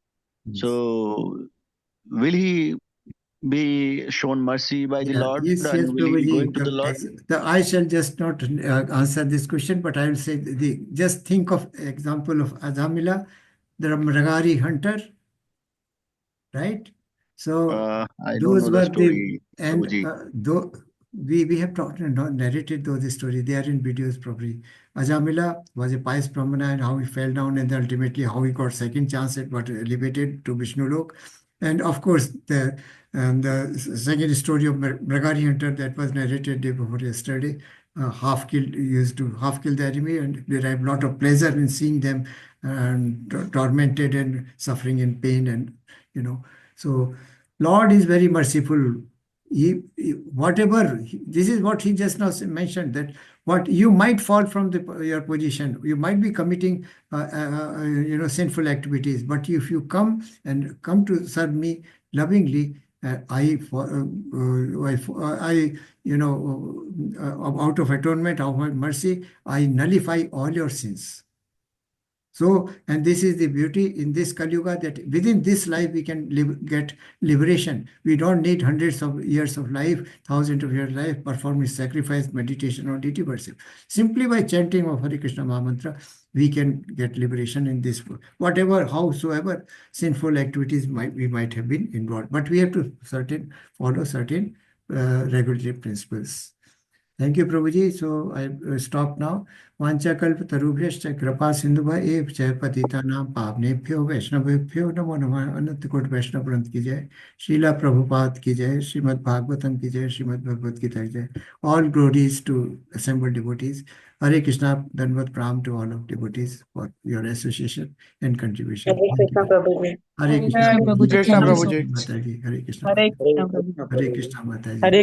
Yes. So, will he be shown mercy by the Lord? Yes, And will he be going to the Lord? I shall just not answer this question, but I will say just think of example of Azamila, the Mragari hunter, right? So I those don't know were the story, Prabhuji. though we have narrated those stories. They are in videos probably. Ajamila was a pious brahmana, and how he fell down, and ultimately how he got second chance and got elevated to Vishnu Lok. And of course, the second story of Mragari hunter that was narrated day before yesterday, used to half kill the enemy and derive a lot of pleasure in seeing them tormented and suffering in pain, and so Lord is very merciful. This is what he just now mentioned, that what you might fall from your position, you might be committing sinful activities, but if you come to serve me lovingly, out of atonement, out of mercy, I nullify all your sins. So, and this is the beauty in this Kali Yuga, that within this life we can get liberation. We don't need hundreds of years of life, thousands of years of life, performing sacrifice, meditation, or deity worship. Simply by chanting of Hare Krishna Mahamantra, we can get liberation in this world. Howsoever sinful activities we might have been involved. But we have to follow certain regulatory principles. Thank you, Prabhuji. So I stop now. Vancha kalpa tarubhyascha kripa sindhubha ev jai patitanam pavnebhyo vaishnavebhyo namo namah. Anant Kot Vaishnav Prant ki jai. Srila Prabhupada ki jai. Srimad Bhagavatam ki jai. Srimad Bhagavadgita ki jai. All glories to assembled devotees. Hare Krishna, Danvat Pram to all of devotees for your association and contribution. Hare Krishna Prabhuji. Hare Krishna, Hare Krishna Prabhuji. Prabhuji. Mataji. Hare Krishna. Hare Krishna Hare Krishna, Mataji. Hare